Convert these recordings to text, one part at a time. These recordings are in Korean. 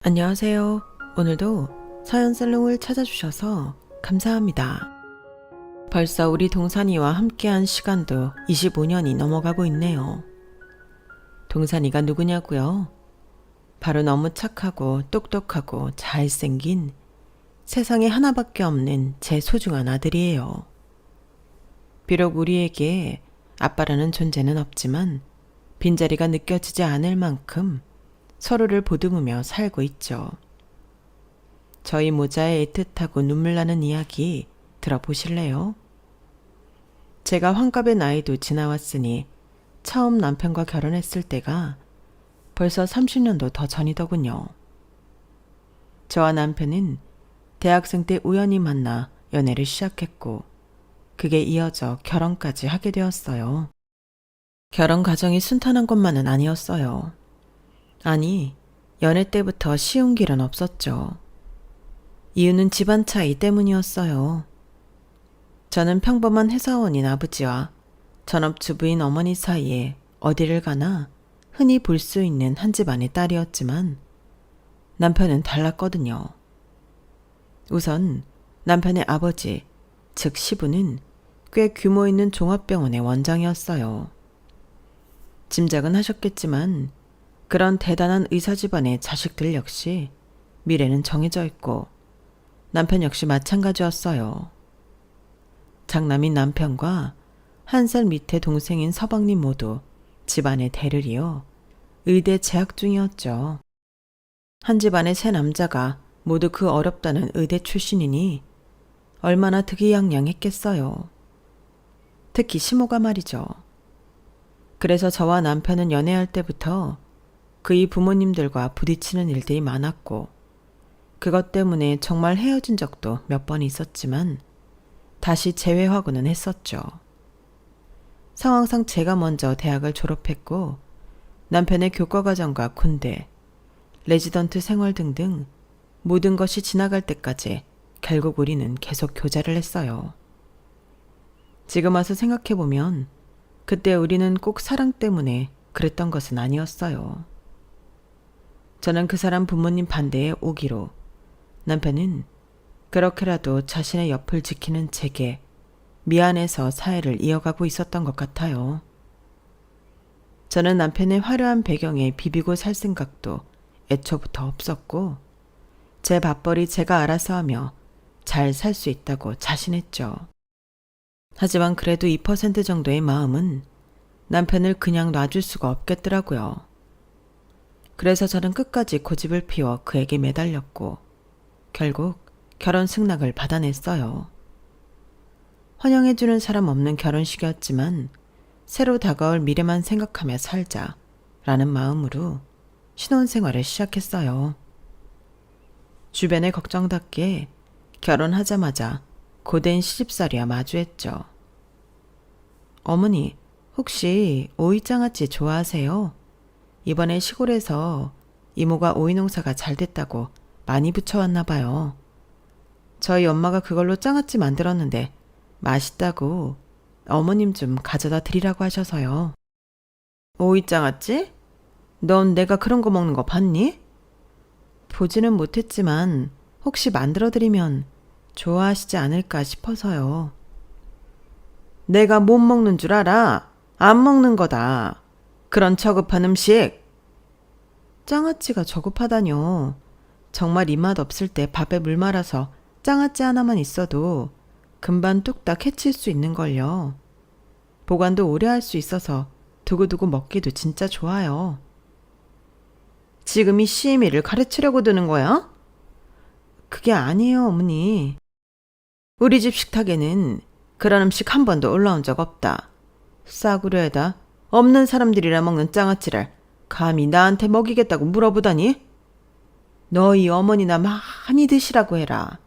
안녕하세요. 오늘도 서연살롱을 찾아주셔서 감사합니다. 벌써 우리 동산이와 함께한 시간도 25년이 넘어가고 있네요. 동산이가 누구냐고요? 바로 너무 착하고 똑똑하고 잘생긴 세상에 하나밖에 없는 제 소중한 아들이에요. 비록 우리에게 아빠라는 존재는 없지만 빈자리가 느껴지지 않을 만큼 서로를 보듬으며 살고 있죠. 저희 모자의 애틋하고 눈물나는 이야기 들어보실래요? 제가 환갑의 나이도 지나왔으니 처음 남편과 결혼했을 때가 벌써 30년도 더 전이더군요. 저와 남편은 대학생 때 우연히 만나 연애를 시작했고 그게 이어져 결혼까지 하게 되었어요. 결혼 과정이 순탄한 것만은 아니었어요. 아니, 연애 때부터 쉬운 길은 없었죠. 이유는 집안 차이 때문이었어요. 저는 평범한 회사원인 아버지와 전업주부인 어머니 사이에 어디를 가나 흔히 볼 수 있는 한 집안의 딸이었지만 남편은 달랐거든요. 우선 남편의 아버지, 즉 시부는 꽤 규모 있는 종합병원의 원장이었어요. 짐작은 하셨겠지만 그런 대단한 의사 집안의 자식들 역시 미래는 정해져 있고 남편 역시 마찬가지였어요. 장남인 남편과 1살 밑에 동생인 서방님 모두 집안의 대를 이어 의대 재학 중이었죠. 한 집안의 세 남자가 모두 그 어렵다는 의대 출신이니 얼마나 득이양양했겠어요. 특히 시모가 말이죠. 그래서 저와 남편은 연애할 때부터 그의 부모님들과 부딪히는 일들이 많았고 그것 때문에 정말 헤어진 적도 몇 번 있었지만 다시 재회하고는 했었죠. 상황상 제가 먼저 대학을 졸업했고 남편의 교과과정과 군대, 레지던트 생활 등등 모든 것이 지나갈 때까지 결국 우리는 계속 교제를 했어요. 지금 와서 생각해보면 그때 우리는 꼭 사랑 때문에 그랬던 것은 아니었어요. 저는 그 사람 부모님 반대에 오기로, 남편은 그렇게라도 자신의 옆을 지키는 제게 미안해서 사회를 이어가고 있었던 것 같아요. 저는 남편의 화려한 배경에 비비고 살 생각도 애초부터 없었고 제 밥벌이 제가 알아서 하며 잘 살 수 있다고 자신했죠. 하지만 그래도 2% 정도의 마음은 남편을 그냥 놔줄 수가 없겠더라고요. 그래서 저는 끝까지 고집을 피워 그에게 매달렸고 결국 결혼 승낙을 받아냈어요. 환영해주는 사람 없는 결혼식이었지만 새로 다가올 미래만 생각하며 살자 라는 마음으로 신혼생활을 시작했어요. 주변의 걱정답게 결혼하자마자 고된 시집살이와 마주했죠. 어머니, 혹시 오이장아찌 좋아하세요? 이번에 시골에서 이모가 오이 농사가 잘 됐다고 많이 붙여왔나 봐요. 저희 엄마가 그걸로 장아찌 만들었는데 맛있다고 어머님 좀 가져다 드리라고 하셔서요. 오이 장아찌? 넌 내가 그런 거 먹는 거 봤니? 보지는 못했지만 혹시 만들어드리면 좋아하시지 않을까 싶어서요. 내가 못 먹는 줄 알아? 안 먹는 거다. 그런 저급한 음식. 장아찌가 저급하다뇨. 정말 입맛 없을 때 밥에 물 말아서 장아찌 하나만 있어도 금방 뚝딱 해칠 수 있는걸요. 보관도 오래 할 수 있어서 두고두고 먹기도 진짜 좋아요. 지금 이 시애미를 가르치려고 드는 거야? 그게 아니에요, 어머니. 우리 집 식탁에는 그런 음식 한 번도 올라온 적 없다. 싸구려에다 없는 사람들이라 먹는 장아찌를 감히 나한테 먹이겠다고 물어보다니? 너희 어머니나 많이 드시라고 해라.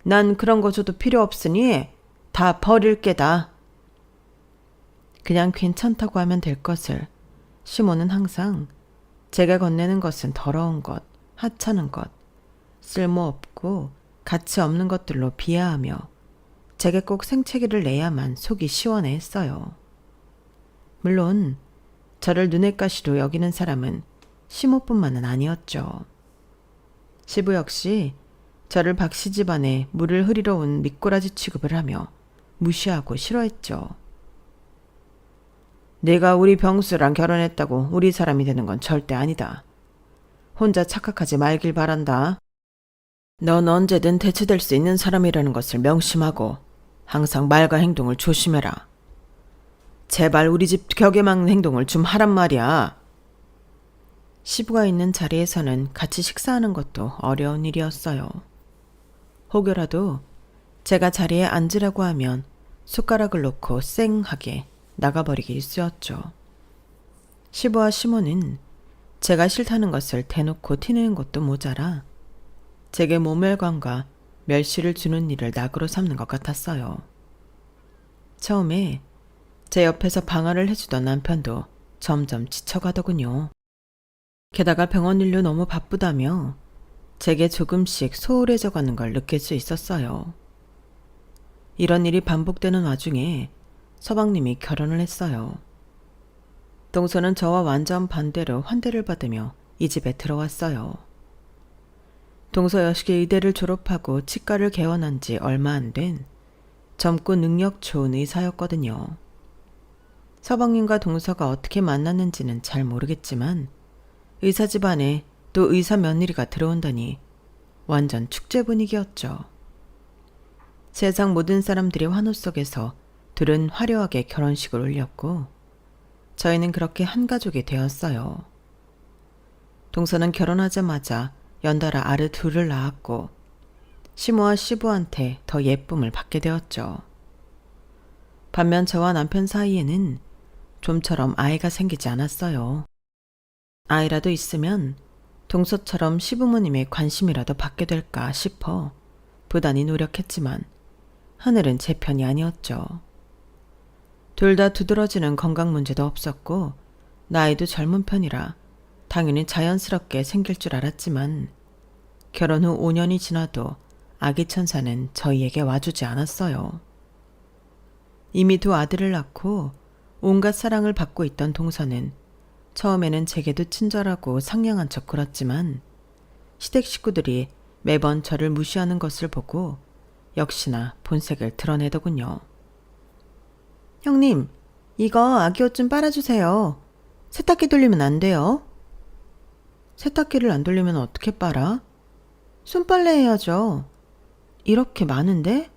난 그런 거 줘도 필요 없으니 다 버릴 게다. 그냥 괜찮다고 하면 될 것을 시모는 항상 제가 건네는 것은 더러운 것, 하찮은 것, 쓸모없고 가치 없는 것들로 비하하며 제게 꼭 생채기를 내야만 속이 시원해 했어요. 물론 저를 눈엣가시로 여기는 사람은 시모뿐만은 아니었죠. 시부 역시 저를 박씨 집안에 물을 흐리러 온 미꾸라지 취급을 하며 무시하고 싫어했죠. 내가 우리 병수랑 결혼했다고 우리 사람이 되는 건 절대 아니다. 혼자 착각하지 말길 바란다. 넌 언제든 대체될 수 있는 사람이라는 것을 명심하고 항상 말과 행동을 조심해라. 제발 우리 집 격에 맞는 행동을 좀 하란 말이야. 시부가 있는 자리에서는 같이 식사하는 것도 어려운 일이었어요. 혹여라도 제가 자리에 앉으라고 하면 숟가락을 놓고 쌩하게 나가버리기 일쑤였죠. 시부와 시모는 제가 싫다는 것을 대놓고 티내는 것도 모자라 제게 모멸감과 멸시를 주는 일을 낙으로 삼는 것 같았어요. 처음에 제 옆에서 방아를 해주던 남편도 점점 지쳐가더군요. 게다가 병원 일로 너무 바쁘다며 제게 조금씩 소홀해져가는 걸 느낄 수 있었어요. 이런 일이 반복되는 와중에 서방님이 결혼을 했어요. 동서는 저와 완전 반대로 환대를 받으며 이 집에 들어왔어요. 동서 역시 의대를 졸업하고 치과를 개원한 지 얼마 안 된 젊고 능력 좋은 의사였거든요. 서방님과 동서가 어떻게 만났는지는 잘 모르겠지만 의사 집안에 또 의사 며느리가 들어온다니 완전 축제 분위기였죠. 세상 모든 사람들의 환호 속에서 둘은 화려하게 결혼식을 올렸고 저희는 그렇게 한 가족이 되었어요. 동서는 결혼하자마자 연달아 아를 둘을 낳았고 시모와 시부한테 더 예쁨을 받게 되었죠. 반면 저와 남편 사이에는 좀처럼 아이가 생기지 않았어요. 아이라도 있으면 동서처럼 시부모님의 관심이라도 받게 될까 싶어 부단히 노력했지만 하늘은 제 편이 아니었죠. 둘 다 두드러지는 건강 문제도 없었고 나이도 젊은 편이라 당연히 자연스럽게 생길 줄 알았지만 결혼 후 5년이 지나도 아기 천사는 저희에게 와주지 않았어요. 이미 두 아들을 낳고 온갖 사랑을 받고 있던 동서는 처음에는 제게도 친절하고 상냥한 척 굴었지만 시댁 식구들이 매번 저를 무시하는 것을 보고 역시나 본색을 드러내더군요. 형님, 이거 아기 옷 좀 빨아주세요. 세탁기 돌리면 안 돼요. 세탁기를 안 돌리면 어떻게 빨아? 손빨래 해야죠. 이렇게 많은데?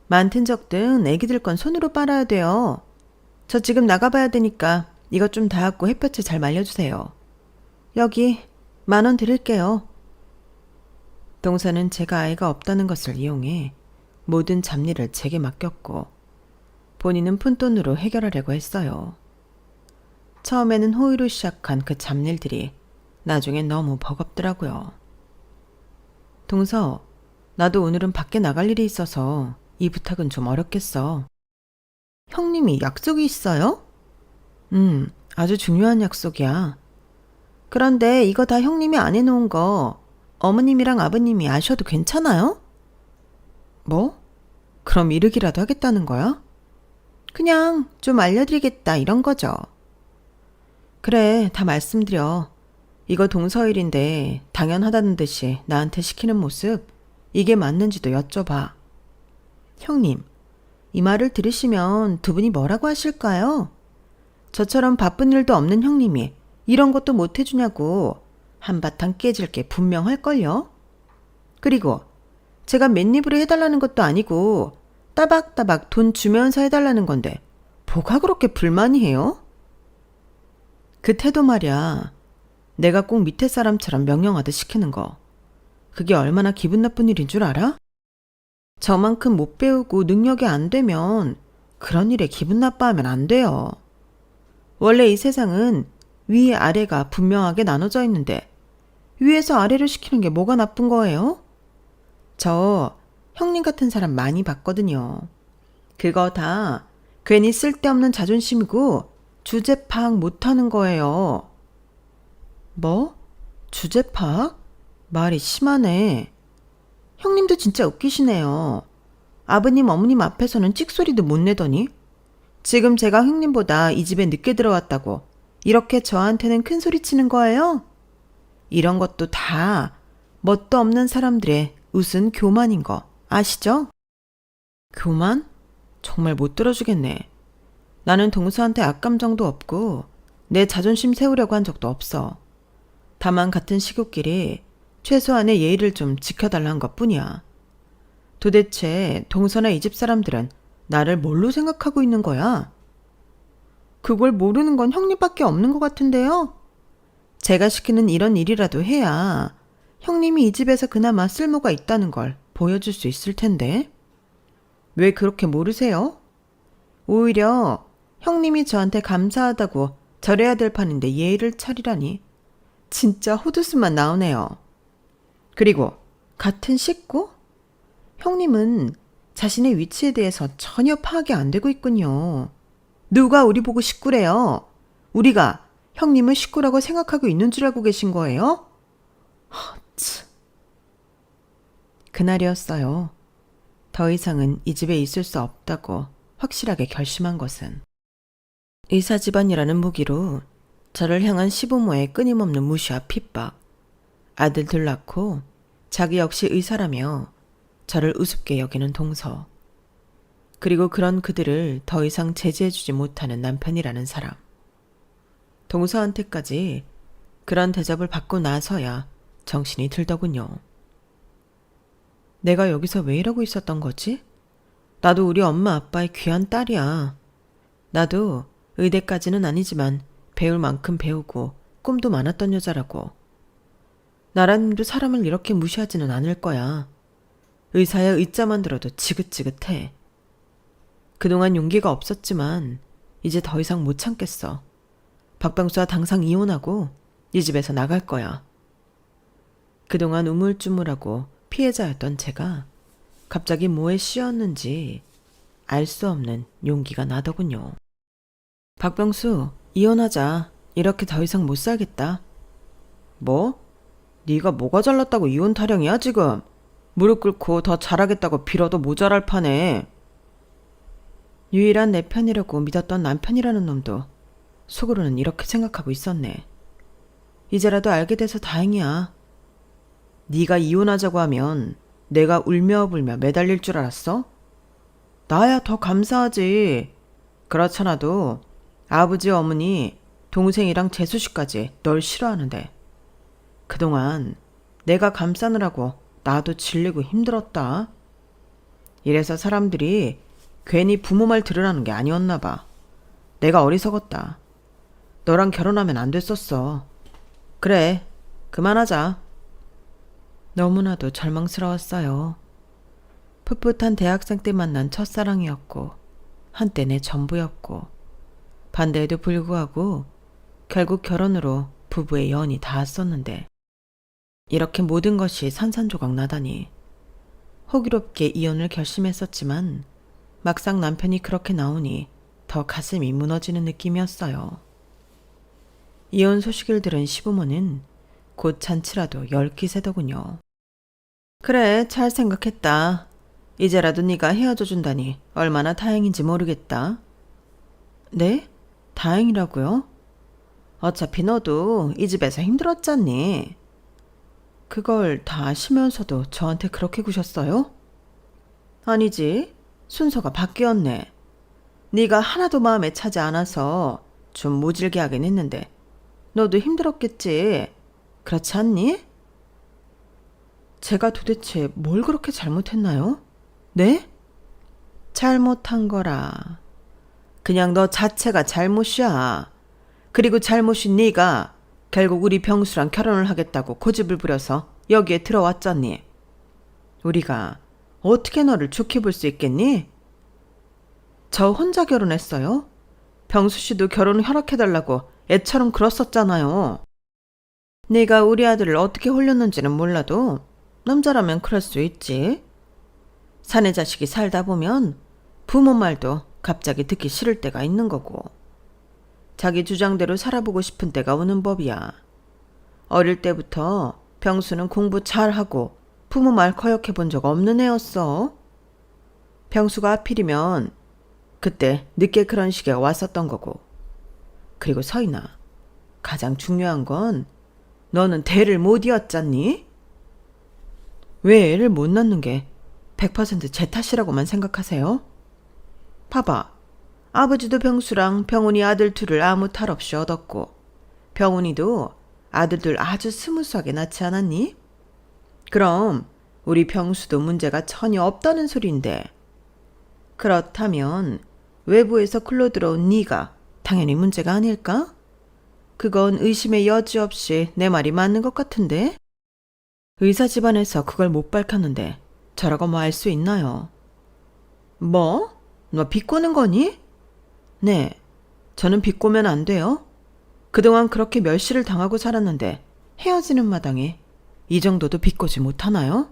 많든 적든 애기들 건 손으로 빨아야 돼요. 저 지금 나가봐야 되니까 이것 좀 다 갖고 햇볕에 잘 말려주세요. 여기 10,000원 드릴게요. 동서는 제가 아이가 없다는 것을 이용해 모든 잡일을 제게 맡겼고 본인은 푼돈으로 해결하려고 했어요. 처음에는 호의로 시작한 그 잡일들이 나중엔 너무 버겁더라고요. 동서, 나도 오늘은 밖에 나갈 일이 있어서 이 부탁은 좀 어렵겠어. 형님이 약속이 있어요? 아주 중요한 약속이야. 그런데 이거 다 형님이 안 해놓은 거 어머님이랑 아버님이 아셔도 괜찮아요? 뭐? 그럼 이르기라도 하겠다는 거야? 그냥 좀 알려드리겠다 이런 거죠. 그래, 다 말씀드려. 이거 동서 일인데 당연하다는 듯이 나한테 시키는 모습 이게 맞는지도 여쭤봐. 형님, 이 말을 들으시면 두 분이 뭐라고 하실까요? 저처럼 바쁜 일도 없는 형님이 이런 것도 못 해주냐고 한바탕 깨질 게 분명할걸요? 그리고 제가 맨입으로 해달라는 것도 아니고 따박따박 돈 주면서 해달라는 건데 뭐가 그렇게 불만이에요? 그 태도 말이야. 내가 꼭 밑에 사람처럼 명령하듯 시키는 거. 그게 얼마나 기분 나쁜 일인 줄 알아? 저만큼 못 배우고 능력이 안 되면 그런 일에 기분 나빠하면 안 돼요. 원래 이 세상은 위 아래가 분명하게 나눠져 있는데 위에서 아래로 시키는 게 뭐가 나쁜 거예요? 저 형님 같은 사람 많이 봤거든요. 그거 다 괜히 쓸데없는 자존심이고 주제 파악 못하는 거예요. 뭐? 주제 파악? 말이 심하네. 형님도 진짜 웃기시네요. 아버님, 어머님 앞에서는 찍소리도 못 내더니 지금 제가 형님보다 이 집에 늦게 들어왔다고 이렇게 저한테는 큰 소리 치는 거예요? 이런 것도 다 뭣도 없는 사람들의 웃은 교만인 거 아시죠? 교만? 정말 못 들어주겠네. 나는 동서한테 악감정도 없고 내 자존심 세우려고 한 적도 없어. 다만 같은 식구끼리 최소한의 예의를 좀 지켜달라는 것뿐이야. 도대체 동서나 이 집 사람들은 나를 뭘로 생각하고 있는 거야? 그걸 모르는 건 형님밖에 없는 것 같은데요? 제가 시키는 이런 일이라도 해야 형님이 이 집에서 그나마 쓸모가 있다는 걸 보여줄 수 있을 텐데. 왜 그렇게 모르세요? 오히려 형님이 저한테 감사하다고 절해야 될 판인데 예의를 차리라니. 진짜 헛웃음만 나오네요. 그리고 같은 식구? 형님은 자신의 위치에 대해서 전혀 파악이 안 되고 있군요. 누가 우리 보고 식구래요? 우리가 형님을 식구라고 생각하고 있는 줄 알고 계신 거예요? 참. 그날이었어요. 더 이상은 이 집에 있을 수 없다고 확실하게 결심한 것은. 의사 집안이라는 무기로 저를 향한 시부모의 끊임없는 무시와 핍박, 아들들 낳고 자기 역시 의사라며 저를 우습게 여기는 동서, 그리고 그런 그들을 더 이상 제지해주지 못하는 남편이라는 사람. 동서한테까지 그런 대접을 받고 나서야 정신이 들더군요. 내가 여기서 왜 이러고 있었던 거지? 나도 우리 엄마 아빠의 귀한 딸이야. 나도 의대까지는 아니지만 배울 만큼 배우고 꿈도 많았던 여자라고. 나라님도 사람을 이렇게 무시하지는 않을 거야. 의사의 의자만 들어도 지긋지긋해. 그동안 용기가 없었지만 이제 더 이상 못 참겠어. 박병수와 당장 이혼하고 이 집에서 나갈 거야. 그동안 우물쭈물하고 피해자였던 제가 갑자기 뭐에 씌었는지 알 수 없는 용기가 나더군요. 박병수, 이혼하자. 이렇게 더 이상 못 살겠다. 뭐? 네가 뭐가 잘났다고 이혼 타령이야 지금? 무릎 꿇고 더 잘하겠다고 빌어도 모자랄 판에. 유일한 내 편이라고 믿었던 남편이라는 놈도 속으로는 이렇게 생각하고 있었네. 이제라도 알게 돼서 다행이야. 네가 이혼하자고 하면 내가 울며불며 매달릴 줄 알았어? 나야 더 감사하지. 그렇잖아도 아버지 어머니 동생이랑 재수씨까지 널 싫어하는데 그동안 내가 감싸느라고 나도 질리고 힘들었다. 이래서 사람들이 괜히 부모 말 들으라는 게 아니었나 봐. 내가 어리석었다. 너랑 결혼하면 안 됐었어. 그래, 그만하자. 너무나도 절망스러웠어요. 풋풋한 대학생 때 만난 첫사랑이었고 한때 내 전부였고 반대에도 불구하고 결국 결혼으로 부부의 연이 닿았었는데 이렇게 모든 것이 산산조각 나다니. 호기롭게 이혼을 결심했었지만 막상 남편이 그렇게 나오니 더 가슴이 무너지는 느낌이었어요. 이혼 소식을 들은 시부모는 곧 잔치라도 열기세더군요. 그래, 잘 생각했다. 이제라도 네가 헤어져 준다니 얼마나 다행인지 모르겠다. 네? 다행이라고요? 어차피 너도 이 집에서 힘들었잖니. 그걸 다 아시면서도 저한테 그렇게 구셨어요? 아니지, 순서가 바뀌었네. 네가 하나도 마음에 차지 않아서 좀 모질게 하긴 했는데 너도 힘들었겠지. 그렇지 않니? 제가 도대체 뭘 그렇게 잘못했나요? 네? 잘못한 거라. 그냥 너 자체가 잘못이야. 그리고 잘못인 네가 결국 우리 병수랑 결혼을 하겠다고 고집을 부려서 여기에 들어왔잖니. 우리가 어떻게 너를 좋게 볼 수 있겠니? 저 혼자 결혼했어요. 병수 씨도 결혼을 허락해달라고 애처럼 굴었었잖아요. 네가 우리 아들을 어떻게 홀렸는지는 몰라도 남자라면 그럴 수 있지. 사내 자식이 살다 보면 부모 말도 갑자기 듣기 싫을 때가 있는 거고 자기 주장대로 살아보고 싶은 때가 오는 법이야. 어릴 때부터 병수는 공부 잘하고 부모 말 거역해 본 적 없는 애였어. 병수가 하필이면 그때 늦게 그런 시기가 왔었던 거고. 그리고 서인아, 가장 중요한 건 너는 대를 못 이었잖니? 왜 애를 못 낳는 게 100%제 탓이라고만 생각하세요? 봐봐. 아버지도 병수랑 병훈이 아들 둘을 아무 탈 없이 얻었고 병훈이도 아들들 아주 스무스하게 낳지 않았니? 그럼 우리 병수도 문제가 전혀 없다는 소린데. 그렇다면 외부에서 클로 들어온 네가 당연히 문제가 아닐까? 그건 의심의 여지 없이 내 말이 맞는 것 같은데? 의사 집안에서 그걸 못 밝혔는데 저라고 뭐 알 수 있나요? 뭐? 너 비꼬는 거니? 네, 저는 비꼬면 안 돼요. 그동안 그렇게 멸시를 당하고 살았는데 헤어지는 마당에 이 정도도 비꼬지 못하나요?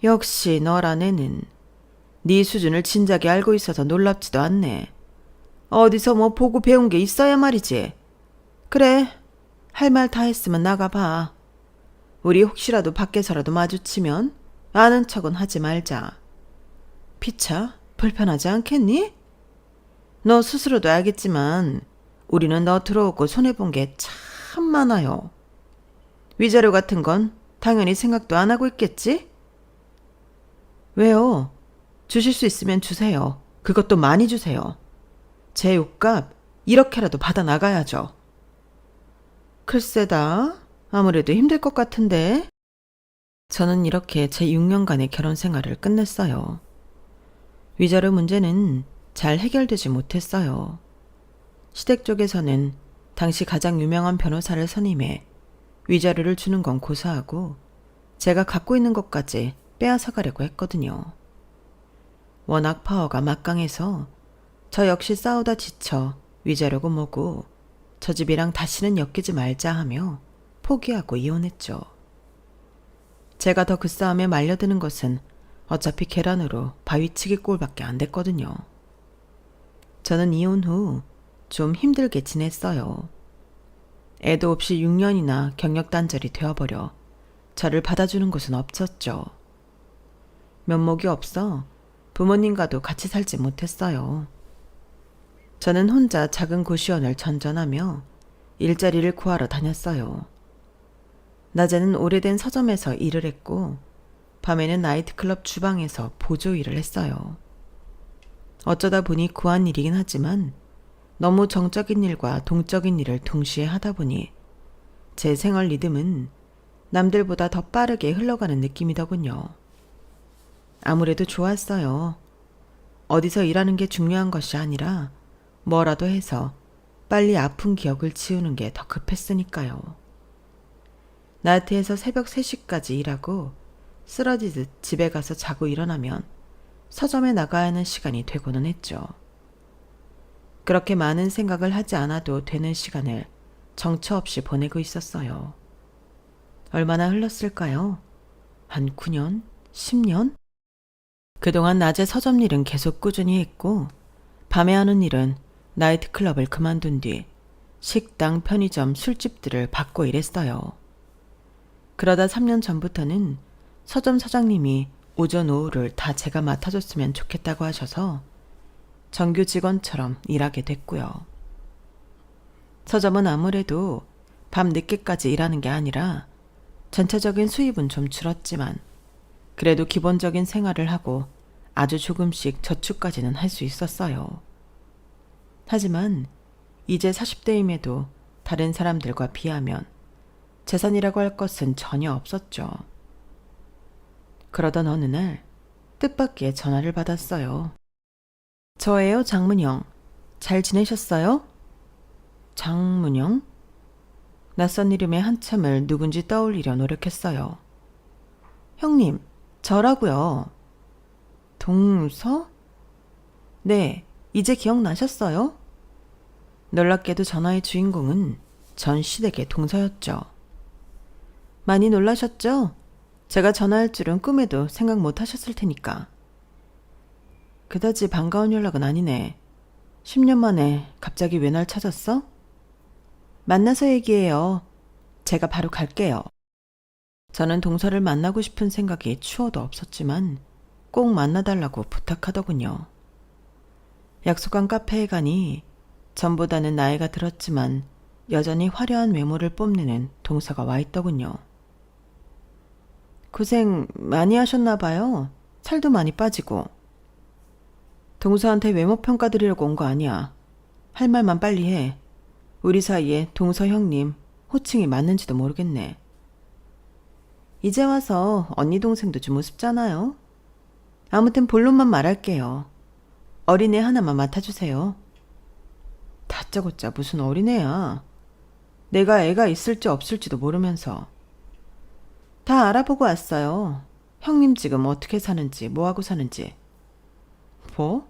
역시 너란 애는 네 수준을 진작에 알고 있어서 놀랍지도 않네. 어디서 뭐 보고 배운 게 있어야 말이지. 그래, 할 말 다 했으면 나가봐. 우리 혹시라도 밖에서라도 마주치면 아는 척은 하지 말자. 피차, 불편하지 않겠니? 너 스스로도 알겠지만 우리는 너 들어오고 손해본 게 참 많아요. 위자료 같은 건 당연히 생각도 안 하고 있겠지? 왜요? 주실 수 있으면 주세요. 그것도 많이 주세요. 제 옷값 이렇게라도 받아 나가야죠. 글쎄다. 아무래도 힘들 것 같은데. 저는 이렇게 제 6년간의 결혼 생활을 끝냈어요. 위자료 문제는 잘 해결되지 못했어요. 시댁 쪽에서는 당시 가장 유명한 변호사를 선임해 위자료를 주는 건 고사하고 제가 갖고 있는 것까지 빼앗아 가려고 했거든요. 워낙 파워가 막강해서 저 역시 싸우다 지쳐 위자료고 뭐고 저 집이랑 다시는 엮이지 말자 하며 포기하고 이혼했죠. 제가 더 그 싸움에 말려드는 것은 어차피 계란으로 바위치기 꼴밖에 안 됐거든요. 저는 이혼 후 좀 힘들게 지냈어요. 애도 없이 6년이나 경력단절이 되어버려 저를 받아주는 곳은 없었죠. 면목이 없어 부모님과도 같이 살지 못했어요. 저는 혼자 작은 고시원을 전전하며 일자리를 구하러 다녔어요. 낮에는 오래된 서점에서 일을 했고 밤에는 나이트클럽 주방에서 보조 일을 했어요. 어쩌다 보니 구한 일이긴 하지만 너무 정적인 일과 동적인 일을 동시에 하다 보니 제 생활 리듬은 남들보다 더 빠르게 흘러가는 느낌이더군요. 아무래도 좋았어요. 어디서 일하는 게 중요한 것이 아니라 뭐라도 해서 빨리 아픈 기억을 지우는 게 더 급했으니까요. 나이트에서 새벽 3시까지 일하고 쓰러지듯 집에 가서 자고 일어나면 서점에 나가야 하는 시간이 되고는 했죠. 그렇게 많은 생각을 하지 않아도 되는 시간을 정처 없이 보내고 있었어요. 얼마나 흘렀을까요? 한 9년? 10년? 그동안 낮에 서점 일은 계속 꾸준히 했고 밤에 하는 일은 나이트클럽을 그만둔 뒤 식당, 편의점, 술집들을 받고 일했어요. 그러다 3년 전부터는 서점 사장님이 오전 오후를 다 제가 맡아줬으면 좋겠다고 하셔서 정규 직원처럼 일하게 됐고요. 서점은 아무래도 밤 늦게까지 일하는 게 아니라 전체적인 수입은 좀 줄었지만 그래도 기본적인 생활을 하고 아주 조금씩 저축까지는 할 수 있었어요. 하지만 이제 40대임에도 다른 사람들과 비하면 재산이라고 할 것은 전혀 없었죠. 그러던 어느 날 뜻밖의 전화를 받았어요. 저예요, 장문영. 잘 지내셨어요? 장문영? 낯선 이름에 한참을 누군지 떠올리려 노력했어요. 형님, 저라고요. 동서? 네, 이제 기억나셨어요? 놀랍게도 전화의 주인공은 전 시댁의 동서였죠. 많이 놀라셨죠? 제가 전화할 줄은 꿈에도 생각 못 하셨을 테니까. 그다지 반가운 연락은 아니네. 10년 만에 갑자기 왜 날 찾았어? 만나서 얘기해요. 제가 바로 갈게요. 저는 동서를 만나고 싶은 생각이 추워도 없었지만 꼭 만나달라고 부탁하더군요. 약속한 카페에 가니 전보다는 나이가 들었지만 여전히 화려한 외모를 뽐내는 동서가 와 있더군요. 고생 많이 하셨나 봐요. 살도 많이 빠지고. 동서한테 외모 평가 드리려고 온 거 아니야. 할 말만 빨리 해. 우리 사이에 동서 형님 호칭이 맞는지도 모르겠네. 이제 와서 언니 동생도 좀 우습잖아요. 아무튼 본론만 말할게요. 어린애 하나만 맡아주세요. 다짜고짜 무슨 어린애야. 내가 애가 있을지 없을지도 모르면서. 다 알아보고 왔어요. 형님 지금 어떻게 사는지 뭐하고 사는지. 뭐?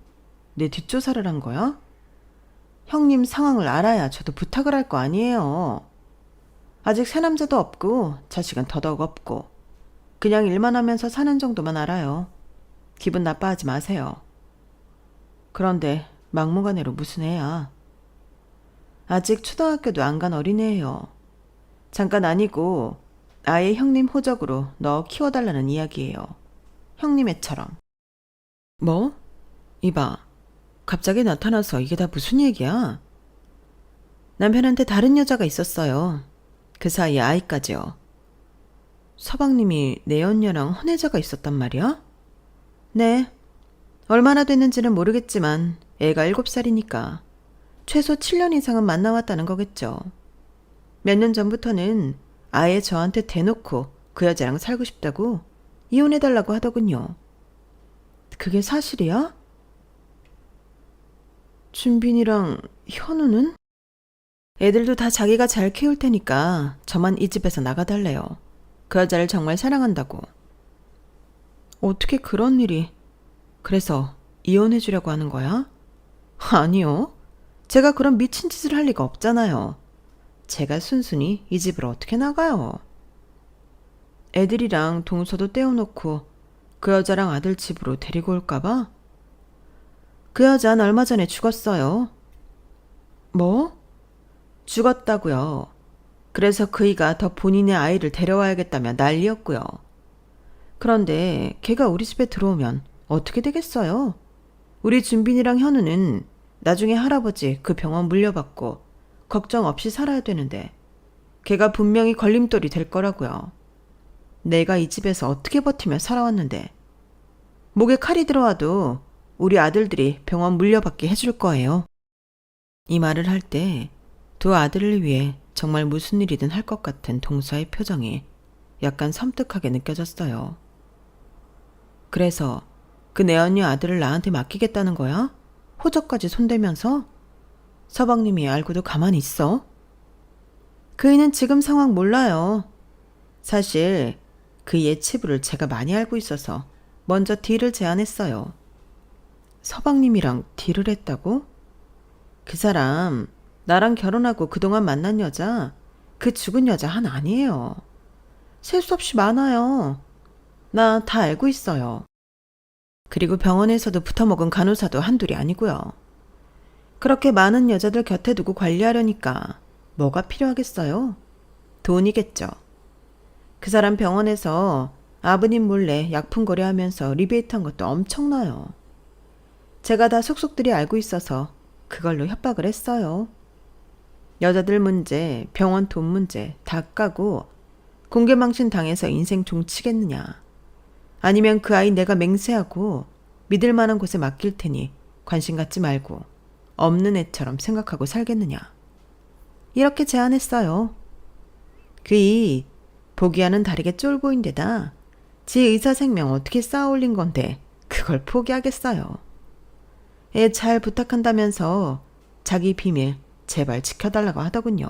내 뒷조사를 한 거야? 형님 상황을 알아야 저도 부탁을 할 거 아니에요. 아직 새남자도 없고 자식은 더더욱 없고 그냥 일만 하면서 사는 정도만 알아요. 기분 나빠하지 마세요. 그런데 막무가내로 무슨 애야. 아직 초등학교도 안 간 어린애예요. 잠깐 아니고 아예 형님 호적으로 넣어 키워달라는 이야기예요. 형님 애처럼. 뭐? 이봐. 갑자기 나타나서 이게 다 무슨 얘기야? 남편한테 다른 여자가 있었어요. 그 사이에 아이까지요. 서방님이 내 언녀랑 혼외자가 있었단 말이야? 네. 얼마나 됐는지는 모르겠지만 애가 7살이니까 최소 7년 이상은 만나왔다는 거겠죠. 몇 년 전부터는 아예 저한테 대놓고 그 여자랑 살고 싶다고 이혼해달라고 하더군요. 그게 사실이야? 준빈이랑 현우는? 애들도 다 자기가 잘 키울 테니까 저만 이 집에서 나가달래요. 그 여자를 정말 사랑한다고. 어떻게 그런 일이. 그래서 이혼해주려고 하는 거야? 아니요. 제가 그런 미친 짓을 할 리가 없잖아요. 제가 순순히 이 집을 어떻게 나가요? 애들이랑 동서도 떼어놓고 그 여자랑 아들 집으로 데리고 올까봐? 그 여자는 얼마 전에 죽었어요. 뭐? 죽었다고요. 그래서 그이가 더 본인의 아이를 데려와야겠다며 난리였고요. 그런데 걔가 우리 집에 들어오면 어떻게 되겠어요? 우리 준빈이랑 현우는 나중에 할아버지 그 병원 물려받고 걱정 없이 살아야 되는데 걔가 분명히 걸림돌이 될 거라고요. 내가 이 집에서 어떻게 버티며 살아왔는데 목에 칼이 들어와도 우리 아들들이 병원 물려받게 해줄 거예요. 이 말을 할 때 두 아들을 위해 정말 무슨 일이든 할 것 같은 동서의 표정이 약간 섬뜩하게 느껴졌어요. 그래서 그 내언니 아들을 나한테 맡기겠다는 거야? 호적까지 손대면서? 서방님이 알고도 가만히 있어? 그이는 지금 상황 몰라요. 사실 그이의 치부를 제가 많이 알고 있어서 먼저 딜을 제안했어요. 서방님이랑 딜을 했다고? 그 사람 나랑 결혼하고 그동안 만난 여자, 그 죽은 여자 하나 아니에요. 셀 수 없이 많아요. 나 다 알고 있어요. 그리고 병원에서도 붙어먹은 간호사도 한둘이 아니고요. 그렇게 많은 여자들 곁에 두고 관리하려니까 뭐가 필요하겠어요? 돈이겠죠. 그 사람 병원에서 아버님 몰래 약품 거래하면서 리베이트한 것도 엄청나요. 제가 다 속속들이 알고 있어서 그걸로 협박을 했어요. 여자들 문제, 병원 돈 문제 다 까고 공개망신 당해서 인생 종치겠느냐. 아니면 그 아이 내가 맹세하고 믿을 만한 곳에 맡길 테니 관심 갖지 말고 없는 애처럼 생각하고 살겠느냐. 이렇게 제안했어요. 그이 보기와는 다르게 쫄보인데다 지 의사 생명 어떻게 쌓아올린 건데 그걸 포기하겠어요. 애 잘 부탁한다면서 자기 비밀 제발 지켜달라고 하더군요.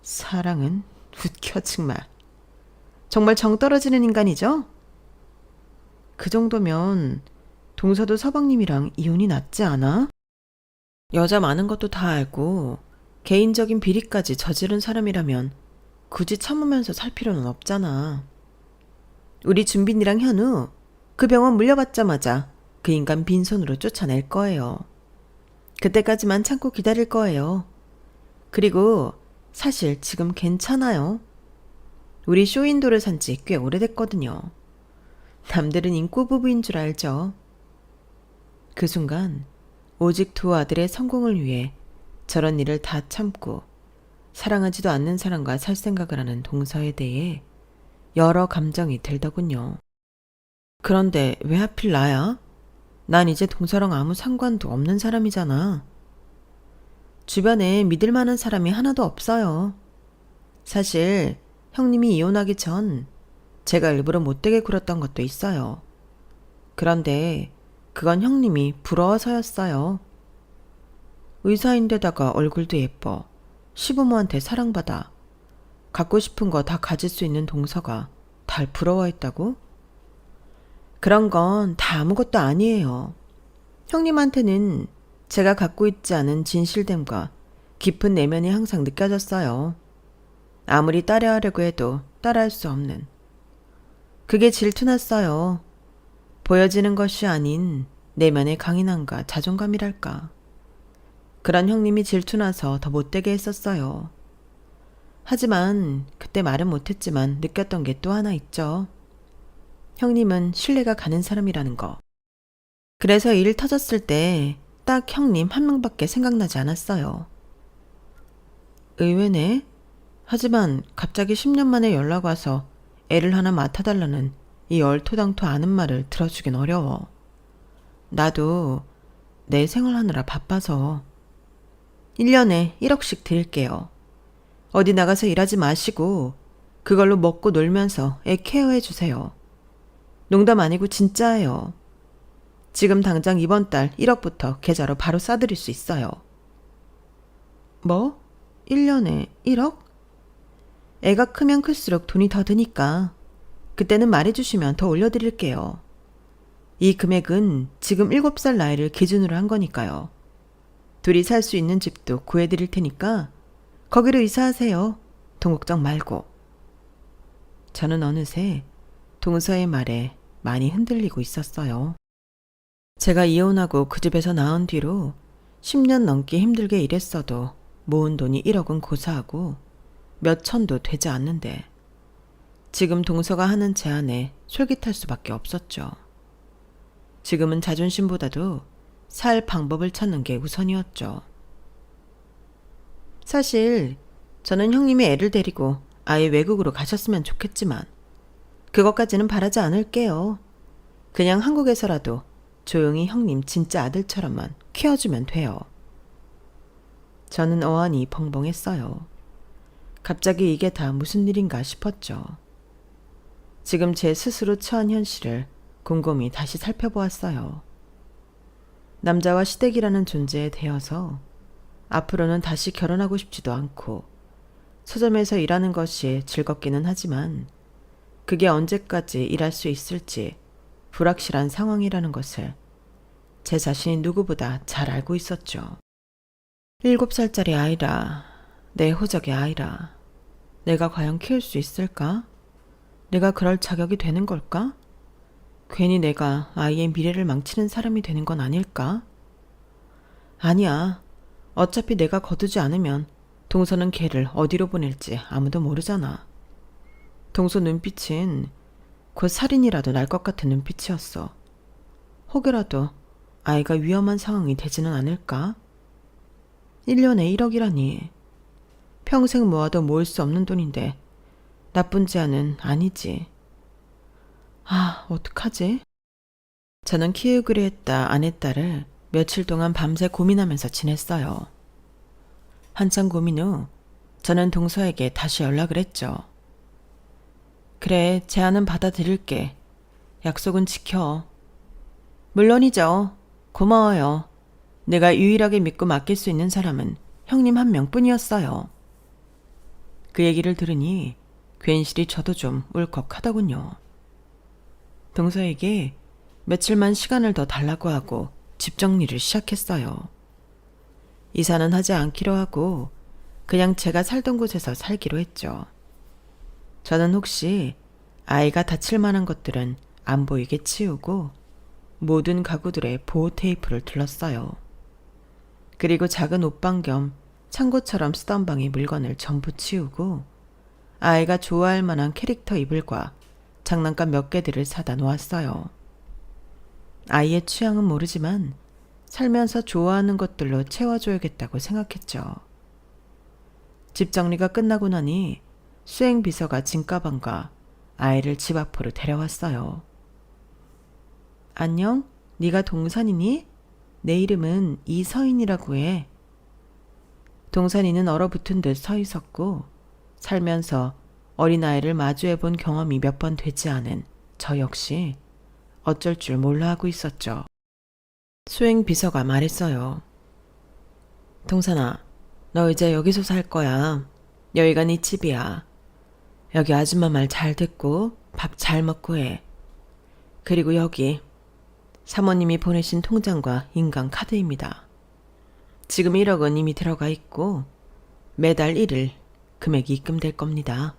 사랑은 웃겨 정말. 정말 정 떨어지는 인간이죠? 그 정도면 동서도 서방님이랑 이혼이 낫지 않아? 여자 많은 것도 다 알고 개인적인 비리까지 저지른 사람이라면 굳이 참으면서 살 필요는 없잖아. 우리 준빈이랑 현우 그 병원 물려받자마자 그 인간 빈손으로 쫓아낼 거예요. 그때까지만 참고 기다릴 거예요. 그리고 사실 지금 괜찮아요. 우리 쇼윈도를 산 지 꽤 오래됐거든요. 남들은 인꼬 부부인 줄 알죠. 그 순간 오직 두 아들의 성공을 위해 저런 일을 다 참고 사랑하지도 않는 사람과 살 생각을 하는 동서에 대해 여러 감정이 들더군요. 그런데 왜 하필 나야? 난 이제 동서랑 아무 상관도 없는 사람이잖아. 주변에 믿을 만한 사람이 하나도 없어요. 사실 형님이 이혼하기 전 제가 일부러 못되게 굴었던 것도 있어요. 그런데 그건 형님이 부러워서였어요. 의사인데다가 얼굴도 예뻐. 시부모한테 사랑받아. 갖고 싶은 거 다 가질 수 있는 동서가 달 부러워했다고? 그런 건 다 아무것도 아니에요. 형님한테는 제가 갖고 있지 않은 진실됨과 깊은 내면이 항상 느껴졌어요. 아무리 따라하려고 해도 따라할 수 없는. 그게 질투났어요. 보여지는 것이 아닌 내면의 강인함과 자존감이랄까. 그런 형님이 질투나서 더 못되게 했었어요. 하지만 그때 말은 못했지만 느꼈던 게 또 하나 있죠. 형님은 신뢰가 가는 사람이라는 거. 그래서 일 터졌을 때 딱 형님 한 명밖에 생각나지 않았어요. 의외네. 하지만 갑자기 10년 만에 연락 와서 애를 하나 맡아달라는 이 얼토당토 않은 말을 들어주긴 어려워. 나도 내 생활하느라 바빠서. 1년에 1억씩 드릴게요. 어디 나가서 일하지 마시고 그걸로 먹고 놀면서 애 케어해 주세요. 농담 아니고 진짜예요. 지금 당장 이번 달 1억부터 계좌로 바로 싸드릴 수 있어요. 뭐? 1년에 1억? 애가 크면 클수록 돈이 더 드니까 그때는 말해주시면 더 올려드릴게요. 이 금액은 지금 7살 나이를 기준으로 한 거니까요. 둘이 살 수 있는 집도 구해드릴 테니까 거기로 이사하세요. 돈 걱정 말고. 저는 어느새 동서의 말에 많이 흔들리고 있었어요. 제가 이혼하고 그 집에서 나온 뒤로 10년 넘게 힘들게 일했어도 모은 돈이 1억은 고사하고 몇 천도 되지 않는데 지금 동서가 하는 제안에 솔깃할 수밖에 없었죠. 지금은 자존심보다도 살 방법을 찾는 게 우선이었죠. 사실 저는 형님이 애를 데리고 아예 외국으로 가셨으면 좋겠지만 그것까지는 바라지 않을게요. 그냥 한국에서라도 조용히 형님 진짜 아들처럼만 키워주면 돼요. 저는 어안이 벙벙했어요. 갑자기 이게 다 무슨 일인가 싶었죠. 지금 제 스스로 처한 현실을 곰곰이 다시 살펴보았어요. 남자와 시댁이라는 존재에 대해서 앞으로는 다시 결혼하고 싶지도 않고 서점에서 일하는 것이 즐겁기는 하지만 그게 언제까지 일할 수 있을지 불확실한 상황이라는 것을 제 자신이 누구보다 잘 알고 있었죠. 7살짜리 아이라, 내 호적의 아이라, 내가 과연 키울 수 있을까? 내가 그럴 자격이 되는 걸까? 괜히 내가 아이의 미래를 망치는 사람이 되는 건 아닐까? 아니야. 어차피 내가 거두지 않으면 동서는 걔를 어디로 보낼지 아무도 모르잖아. 동서 눈빛은 곧 살인이라도 날 것 같은 눈빛이었어. 혹여라도 아이가 위험한 상황이 되지는 않을까? 1년에 1억이라니. 평생 모아도 모을 수 없는 돈인데 나쁜 제안은 아니지. 아, 어떡하지? 저는 키우기로 했다 안 했다를 며칠 동안 밤새 고민하면서 지냈어요. 한참 고민 후 저는 동서에게 다시 연락을 했죠. 그래, 제안은 받아들일게. 약속은 지켜. 물론이죠. 고마워요. 내가 유일하게 믿고 맡길 수 있는 사람은 형님 한 명뿐이었어요. 그 얘기를 들으니 괜시리 저도 좀 울컥하더군요. 동서에게 며칠만 시간을 더 달라고 하고 집 정리를 시작했어요. 이사는 하지 않기로 하고 그냥 제가 살던 곳에서 살기로 했죠. 저는 혹시 아이가 다칠 만한 것들은 안 보이게 치우고 모든 가구들의 보호 테이프를 둘렀어요. 그리고 작은 옷방 겸 창고처럼 쓰던 방의 물건을 전부 치우고 아이가 좋아할 만한 캐릭터 이불과 장난감 몇 개들을 사다 놓았어요. 아이의 취향은 모르지만 살면서 좋아하는 것들로 채워줘야겠다고 생각했죠. 집 정리가 끝나고 나니 수행 비서가 짐가방과 아이를 집 앞으로 데려왔어요. 안녕? 네가 동산이니? 내 이름은 이서인이라고 해. 동산이는 얼어붙은 듯 서 있었고 살면서 어린아이를 마주해 본 경험이 몇 번 되지 않은 저 역시 어쩔 줄 몰라 하고 있었죠. 수행 비서가 말했어요. 동산아, 너 이제 여기서 살 거야. 여기가 네 집이야. 여기 아줌마 말 잘 듣고 밥 잘 먹고 해. 그리고 여기 사모님이 보내신 통장과 인강 카드입니다. 지금 1억은 이미 들어가 있고 매달 1일 금액이 입금될 겁니다.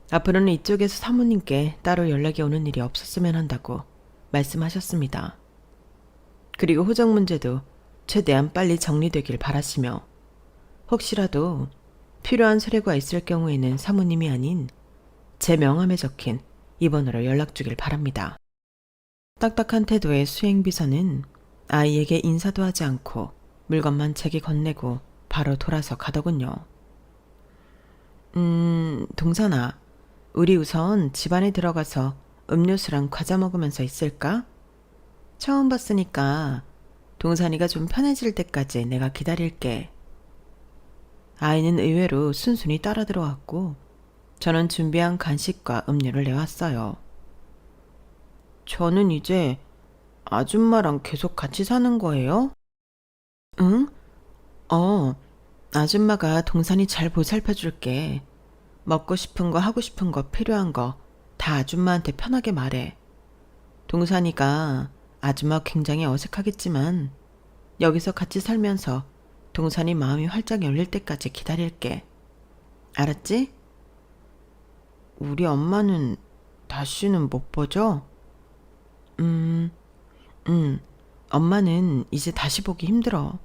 앞으로는 이쪽에서 사모님께 따로 연락이 오는 일이 없었으면 한다고 말씀하셨습니다. 그리고 호적 문제도 최대한 빨리 정리되길 바라시며 혹시라도 필요한 서류가 있을 경우에는 사모님이 아닌 제 명함에 적힌 이 번호로 연락 주길 바랍니다. 딱딱한 태도의 수행비서는 아이에게 인사도 하지 않고 물건만 제게 건네고 바로 돌아서 가더군요. 동산아, 우리 우선 집 안에 들어가서 음료수랑 과자 먹으면서 있을까? 처음 봤으니까 동산이가 좀 편해질 때까지 내가 기다릴게. 아이는 의외로 순순히 따라 들어왔고 저는 준비한 간식과 음료를 내왔어요. 저는 이제 아줌마랑 계속 같이 사는 거예요? 응? 아줌마가 동산이 잘 보살펴 줄게. 먹고 싶은 거 하고 싶은 거 필요한 거 다 아줌마한테 편하게 말해. 동산이가 아줌마 굉장히 어색하겠지만 여기서 같이 살면서 동산이 마음이 활짝 열릴 때까지 기다릴게. 알았지? 우리 엄마는 다시는 못 보죠? 엄마는 이제 다시 보기 힘들어.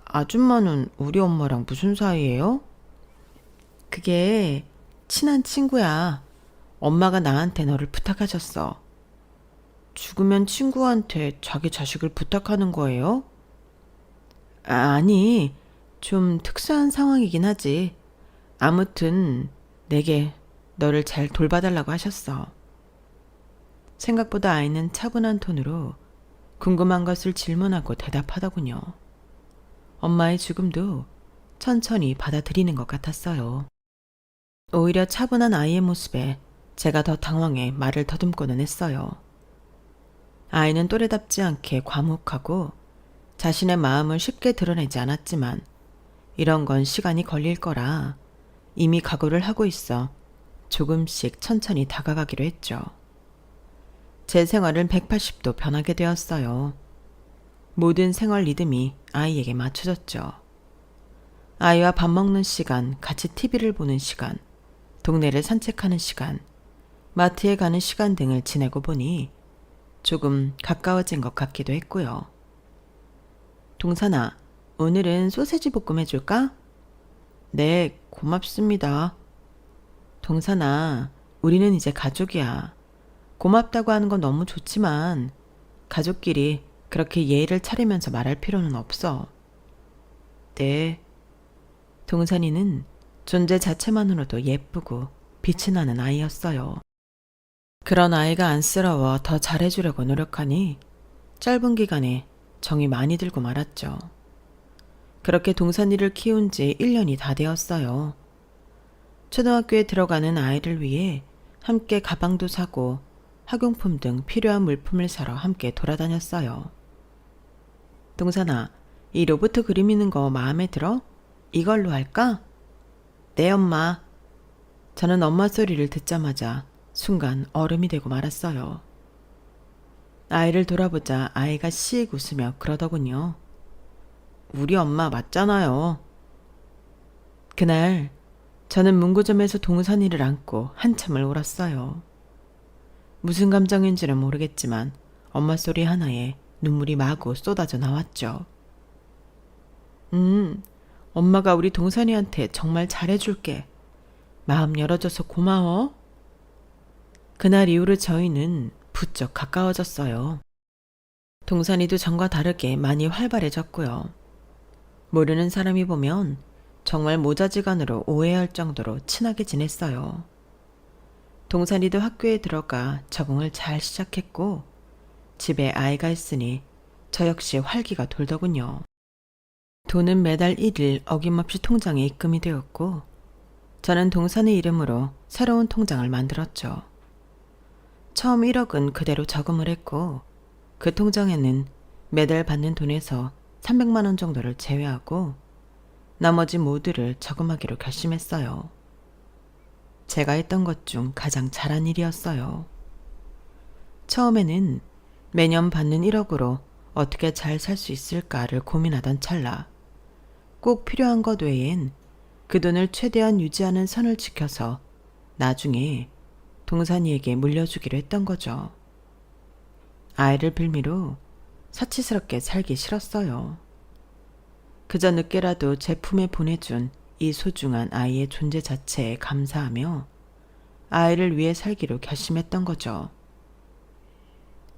아줌마는 우리 엄마랑 무슨 사이예요? 그게 친한 친구야. 엄마가 나한테 너를 부탁하셨어. 죽으면 친구한테 자기 자식을 부탁하는 거예요? 아니, 좀 특수한 상황이긴 하지. 아무튼 내게 너를 잘 돌봐달라고 하셨어. 생각보다 아이는 차분한 톤으로 궁금한 것을 질문하고 대답하더군요. 엄마의 죽음도 천천히 받아들이는 것 같았어요. 오히려 차분한 아이의 모습에 제가 더 당황해 말을 더듬고는 했어요. 아이는 또래답지 않게 과묵하고 자신의 마음을 쉽게 드러내지 않았지만 이런 건 시간이 걸릴 거라 이미 각오를 하고 있어 조금씩 천천히 다가가기로 했죠. 제 생활은 180도 변하게 되었어요. 모든 생활 리듬이 아이에게 맞춰졌죠. 아이와 밥 먹는 시간, 같이 TV를 보는 시간, 동네를 산책하는 시간, 마트에 가는 시간 등을 지내고 보니 조금 가까워진 것 같기도 했고요. 동산아, 오늘은 소세지 볶음 해줄까? 네, 고맙습니다. 동산아, 우리는 이제 가족이야. 고맙다고 하는 건 너무 좋지만 가족끼리 그렇게 예의를 차리면서 말할 필요는 없어. 네. 동산이는 존재 자체만으로도 예쁘고 빛이 나는 아이였어요. 그런 아이가 안쓰러워 더 잘해주려고 노력하니 짧은 기간에 정이 많이 들고 말았죠. 그렇게 동산이를 키운 지 1년이 다 되었어요. 초등학교에 들어가는 아이를 위해 함께 가방도 사고 학용품 등 필요한 물품을 사러 함께 돌아다녔어요. 동산아, 이 로봇 그리미는 거 마음에 들어? 이걸로 할까? 네, 엄마. 저는 엄마 소리를 듣자마자 순간 얼음이 되고 말았어요. 아이를 돌아보자 아이가 씩 웃으며 그러더군요. 우리 엄마 맞잖아요. 그날 저는 문구점에서 동산이를 안고 한참을 울었어요. 무슨 감정인지는 모르겠지만 엄마 소리 하나에 눈물이 마구 쏟아져 나왔죠. 엄마가 우리 동산이한테 정말 잘해줄게. 마음 열어줘서 고마워. 그날 이후로 저희는 부쩍 가까워졌어요. 동산이도 전과 다르게 많이 활발해졌고요. 모르는 사람이 보면 정말 모자지간으로 오해할 정도로 친하게 지냈어요. 동산이도 학교에 들어가 적응을 잘 시작했고 집에 아이가 있으니 저 역시 활기가 돌더군요. 돈은 매달 1일 어김없이 통장에 입금이 되었고 저는 동산의 이름으로 새로운 통장을 만들었죠. 처음 1억은 그대로 저금을 했고 그 통장에는 매달 받는 돈에서 300만 원 정도를 제외하고 나머지 모두를 저금하기로 결심했어요. 제가 했던 것 중 가장 잘한 일이었어요. 처음에는 매년 받는 1억으로 어떻게 잘 살 수 있을까를 고민하던 찰나 꼭 필요한 것 외엔 그 돈을 최대한 유지하는 선을 지켜서 나중에 동산이에게 물려주기로 했던 거죠. 아이를 빌미로 사치스럽게 살기 싫었어요. 그저 늦게라도 제 품에 보내준 이 소중한 아이의 존재 자체에 감사하며 아이를 위해 살기로 결심했던 거죠.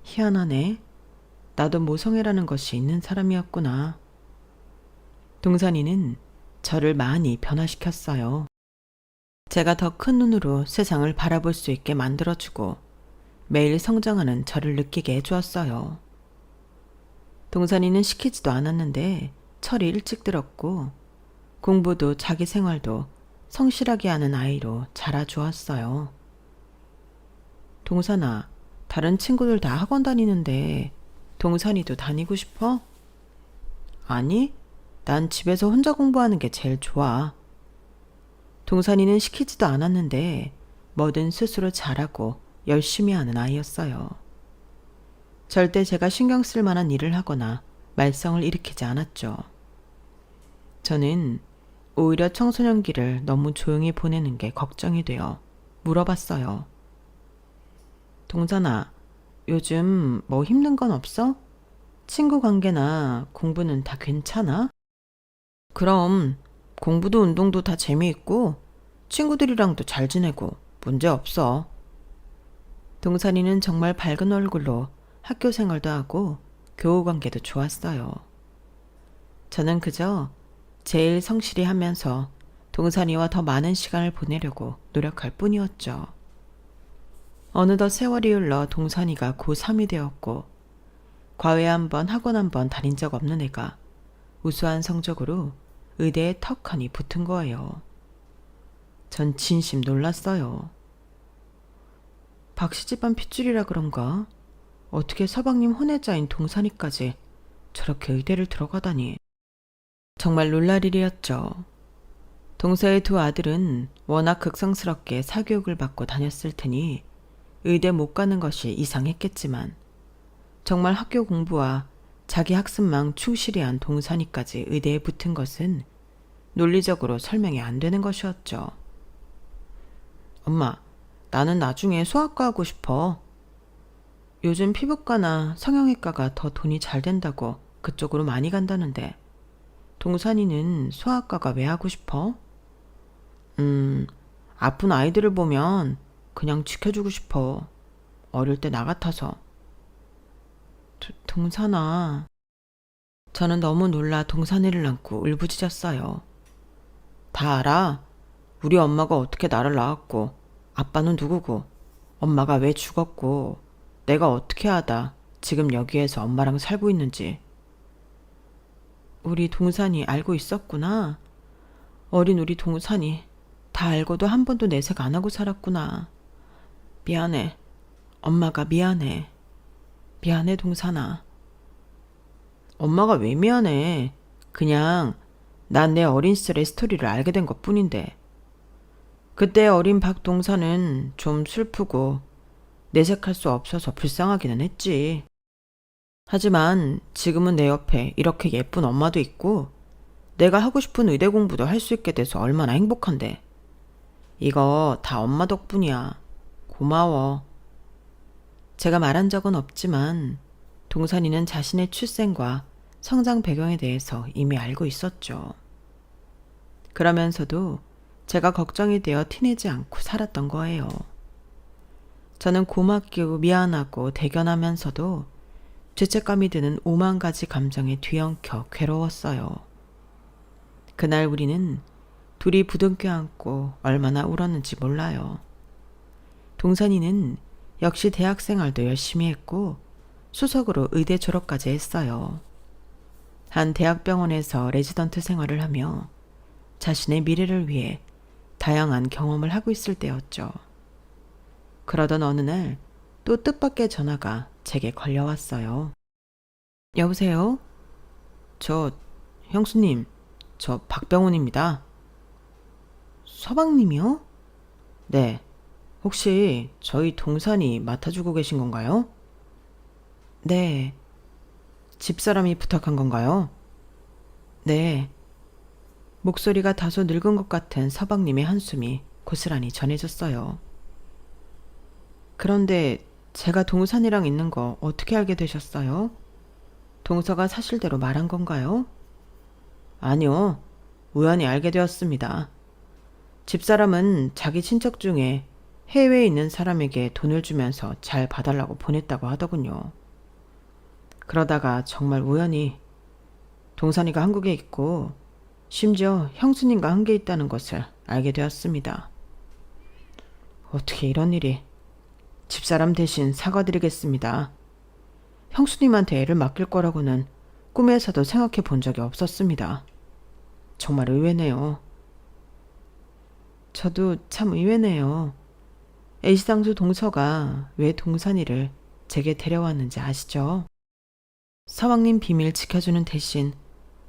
희한하네. 나도 모성애라는 것이 있는 사람이었구나. 동산이는 저를 많이 변화시켰어요. 제가 더 큰 눈으로 세상을 바라볼 수 있게 만들어주고 매일 성장하는 저를 느끼게 해주었어요. 동산이는 시키지도 않았는데 철이 일찍 들었고 공부도 자기 생활도 성실하게 하는 아이로 자라주었어요. 동산아, 다른 친구들 다 학원 다니는데 동산이도 다니고 싶어? 아니, 난 집에서 혼자 공부하는 게 제일 좋아. 동산이는 시키지도 않았는데 뭐든 스스로 잘하고 열심히 하는 아이였어요. 절대 제가 신경 쓸 만한 일을 하거나 말썽을 일으키지 않았죠. 저는 오히려 청소년기를 너무 조용히 보내는 게 걱정이 되어 물어봤어요. 동산아, 요즘 뭐 힘든 건 없어? 친구 관계나 공부는 다 괜찮아? 그럼 공부도 운동도 다 재미있고 친구들이랑도 잘 지내고 문제 없어. 동산이는 정말 밝은 얼굴로 학교 생활도 하고 교우 관계도 좋았어요. 저는 그저 제일 성실히 하면서 동산이와 더 많은 시간을 보내려고 노력할 뿐이었죠. 어느덧 세월이 흘러 동산이가 고3이 되었고 과외 한 번, 학원 한 번 다닌 적 없는 애가 우수한 성적으로 의대에 턱하니 붙은 거예요. 전 진심 놀랐어요. 박씨집안 핏줄이라 그런가? 어떻게 서방님 혼외자인 동산이까지 저렇게 의대를 들어가다니. 정말 놀랄 일이었죠. 동서의 두 아들은 워낙 극성스럽게 사교육을 받고 다녔을 테니 의대 못 가는 것이 이상했겠지만 정말 학교 공부와 자기 학습망 충실히 한 동산이까지 의대에 붙은 것은 논리적으로 설명이 안 되는 것이었죠. 엄마, 나는 나중에 소아과 하고 싶어. 요즘 피부과나 성형외과가 더 돈이 잘 된다고 그쪽으로 많이 간다는데 동산이는 소아과가 왜 하고 싶어? 아픈 아이들을 보면 그냥 지켜주고 싶어. 어릴 때 나 같아서. 동산아. 저는 너무 놀라 동산이를 안고 울부짖었어요. 다 알아. 우리 엄마가 어떻게 나를 낳았고 아빠는 누구고 엄마가 왜 죽었고 내가 어떻게 하다 지금 여기에서 엄마랑 살고 있는지. 우리 동산이 알고 있었구나. 어린 우리 동산이 다 알고도 한 번도 내색 안 하고 살았구나. 미안해. 엄마가 미안해. 미안해 동산아. 엄마가 왜 미안해. 그냥 난 내 어린 시절의 스토리를 알게 된 것뿐인데. 그때 어린 박동산은 좀 슬프고 내색할 수 없어서 불쌍하기는 했지. 하지만 지금은 내 옆에 이렇게 예쁜 엄마도 있고 내가 하고 싶은 의대 공부도 할 수 있게 돼서 얼마나 행복한데. 이거 다 엄마 덕분이야. 고마워. 제가 말한 적은 없지만 동산이는 자신의 출생과 성장 배경에 대해서 이미 알고 있었죠. 그러면서도 제가 걱정이 되어 티내지 않고 살았던 거예요. 저는 고맙고 미안하고 대견하면서도 죄책감이 드는 5만 가지 감정에 뒤엉켜 괴로웠어요. 그날 우리는 둘이 부둥켜 안고 얼마나 울었는지 몰라요. 동산이는 역시 대학 생활도 열심히 했고 수석으로 의대 졸업까지 했어요. 한 대학병원에서 레지던트 생활을 하며 자신의 미래를 위해 다양한 경험을 하고 있을 때였죠. 그러던 어느 날 또 뜻밖의 전화가 제게 걸려왔어요. 여보세요? 형수님, 저 박병훈입니다. 서방님이요? 네. 혹시 저희 동산이 맡아주고 계신 건가요? 네. 집사람이 부탁한 건가요? 네. 목소리가 다소 늙은 것 같은 서방님의 한숨이 고스란히 전해졌어요. 그런데 제가 동산이랑 있는 거 어떻게 알게 되셨어요? 동서가 사실대로 말한 건가요? 아니요. 우연히 알게 되었습니다. 집사람은 자기 친척 중에 해외에 있는 사람에게 돈을 주면서 잘 봐달라고 보냈다고 하더군요. 그러다가 정말 우연히 동산이가 한국에 있고 심지어 형수님과 함께 있다는 것을 알게 되었습니다. 어떻게 이런 일이. 집사람 대신 사과드리겠습니다. 형수님한테 애를 맡길 거라고는 꿈에서도 생각해 본 적이 없었습니다. 정말 의외네요. 저도 참 의외네요. 애시당초 동서가 왜 동산이를 제게 데려왔는지 아시죠? 서방님 비밀 지켜주는 대신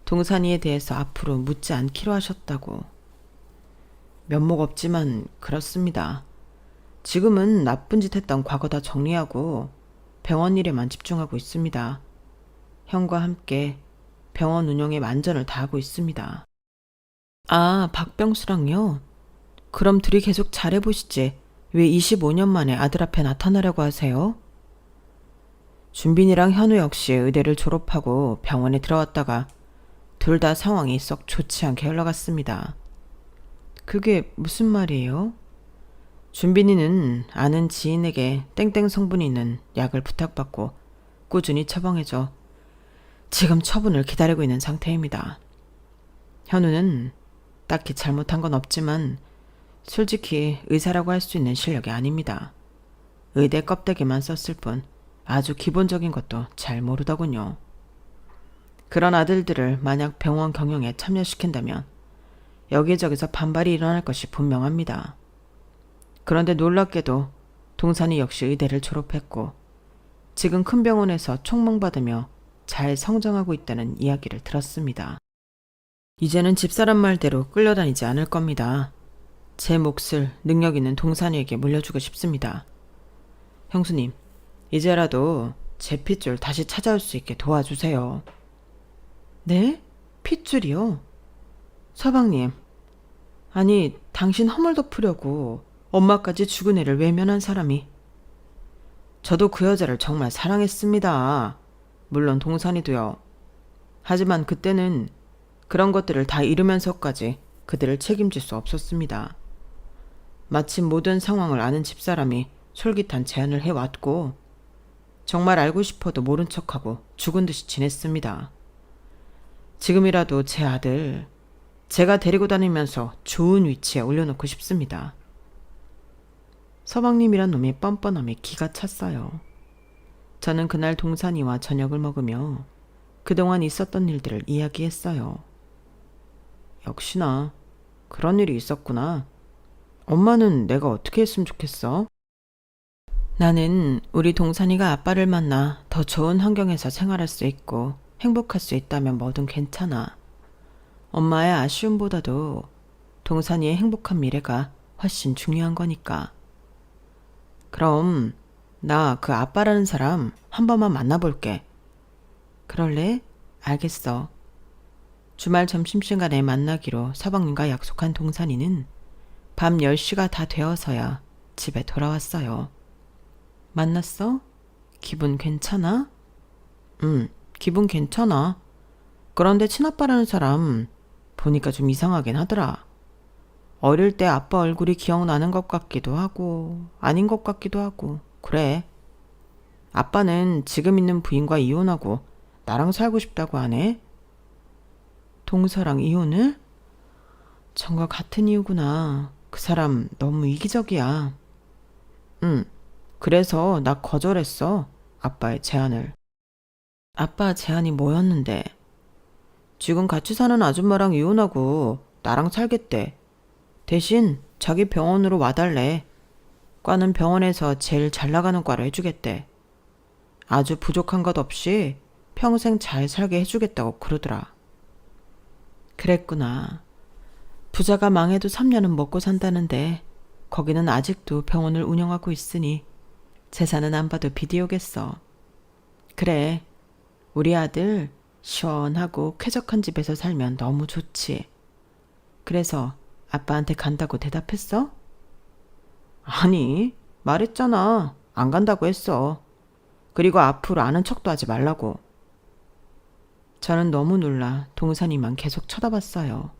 동산이에 대해서 앞으로 묻지 않기로 하셨다고. 면목 없지만 그렇습니다. 지금은 나쁜 짓 했던 과거 다 정리하고 병원 일에만 집중하고 있습니다. 형과 함께 병원 운영에 만전을 다하고 있습니다. 아, 박병수랑요? 그럼 둘이 계속 잘해보시지. 왜 25년 만에 아들 앞에 나타나려고 하세요? 준빈이랑 현우 역시 의대를 졸업하고 병원에 들어왔다가 둘 다 상황이 썩 좋지 않게 흘러갔습니다. 그게 무슨 말이에요? 준빈이는 아는 지인에게 땡땡 성분이 있는 약을 부탁받고 꾸준히 처방해줘 지금 처분을 기다리고 있는 상태입니다. 현우는 딱히 잘못한 건 없지만 솔직히 의사라고 할 수 있는 실력이 아닙니다. 의대 껍데기만 썼을 뿐 아주 기본적인 것도 잘 모르더군요. 그런 아들들을 만약 병원 경영에 참여시킨다면 여기저기서 반발이 일어날 것이 분명합니다. 그런데 놀랍게도 동산이 역시 의대를 졸업했고 지금 큰 병원에서 총망받으며 잘 성장하고 있다는 이야기를 들었습니다. 이제는 집사람 말대로 끌려다니지 않을 겁니다. 제 몫을 능력 있는 동산이에게 물려주고 싶습니다. 형수님, 이제라도 제 핏줄 다시 찾아올 수 있게 도와주세요. 네? 핏줄이요? 서방님, 아니 당신 허물 덮으려고 엄마까지 죽은 애를 외면한 사람이. 저도 그 여자를 정말 사랑했습니다. 물론 동산이도요. 하지만 그때는 그런 것들을 다 잃으면서까지 그들을 책임질 수 없었습니다. 마침 모든 상황을 아는 집사람이 솔깃한 제안을 해왔고 정말 알고 싶어도 모른 척하고 죽은 듯이 지냈습니다. 지금이라도 제 아들 제가 데리고 다니면서 좋은 위치에 올려놓고 싶습니다. 서방님이란 놈의 뻔뻔함에 기가 찼어요. 저는 그날 동산이와 저녁을 먹으며 그동안 있었던 일들을 이야기했어요. 역시나 그런 일이 있었구나. 엄마는 내가 어떻게 했으면 좋겠어? 나는 우리 동산이가 아빠를 만나 더 좋은 환경에서 생활할 수 있고 행복할 수 있다면 뭐든 괜찮아. 엄마의 아쉬움보다도 동산이의 행복한 미래가 훨씬 중요한 거니까. 그럼 나 그 아빠라는 사람 한 번만 만나볼게. 그럴래? 알겠어. 주말 점심시간에 만나기로 서방님과 약속한 동산이는 밤 10시가 다 되어서야 집에 돌아왔어요. 만났어? 기분 괜찮아? 기분 괜찮아. 그런데 친아빠라는 사람 보니까 좀 이상하긴 하더라. 어릴 때 아빠 얼굴이 기억나는 것 같기도 하고 아닌 것 같기도 하고 그래. 아빠는 지금 있는 부인과 이혼하고 나랑 살고 싶다고 하네. 동서랑 이혼을? 전과 같은 이유구나. 그 사람 너무 이기적이야. 응. 그래서 나 거절했어. 아빠의 제안을. 아빠 제안이 뭐였는데? 지금 같이 사는 아줌마랑 이혼하고 나랑 살겠대. 대신 자기 병원으로 와달래. 과는 병원에서 제일 잘 나가는 과로 해주겠대. 아주 부족한 것 없이 평생 잘 살게 해주겠다고 그러더라. 그랬구나. 부자가 망해도 3년은 먹고 산다는데 거기는 아직도 병원을 운영하고 있으니 재산은 안 봐도 비디오겠어. 그래, 우리 아들 시원하고 쾌적한 집에서 살면 너무 좋지. 그래서 아빠한테 간다고 대답했어? 아니, 말했잖아. 안 간다고 했어. 그리고 앞으로 아는 척도 하지 말라고. 저는 너무 놀라 동산이만 계속 쳐다봤어요.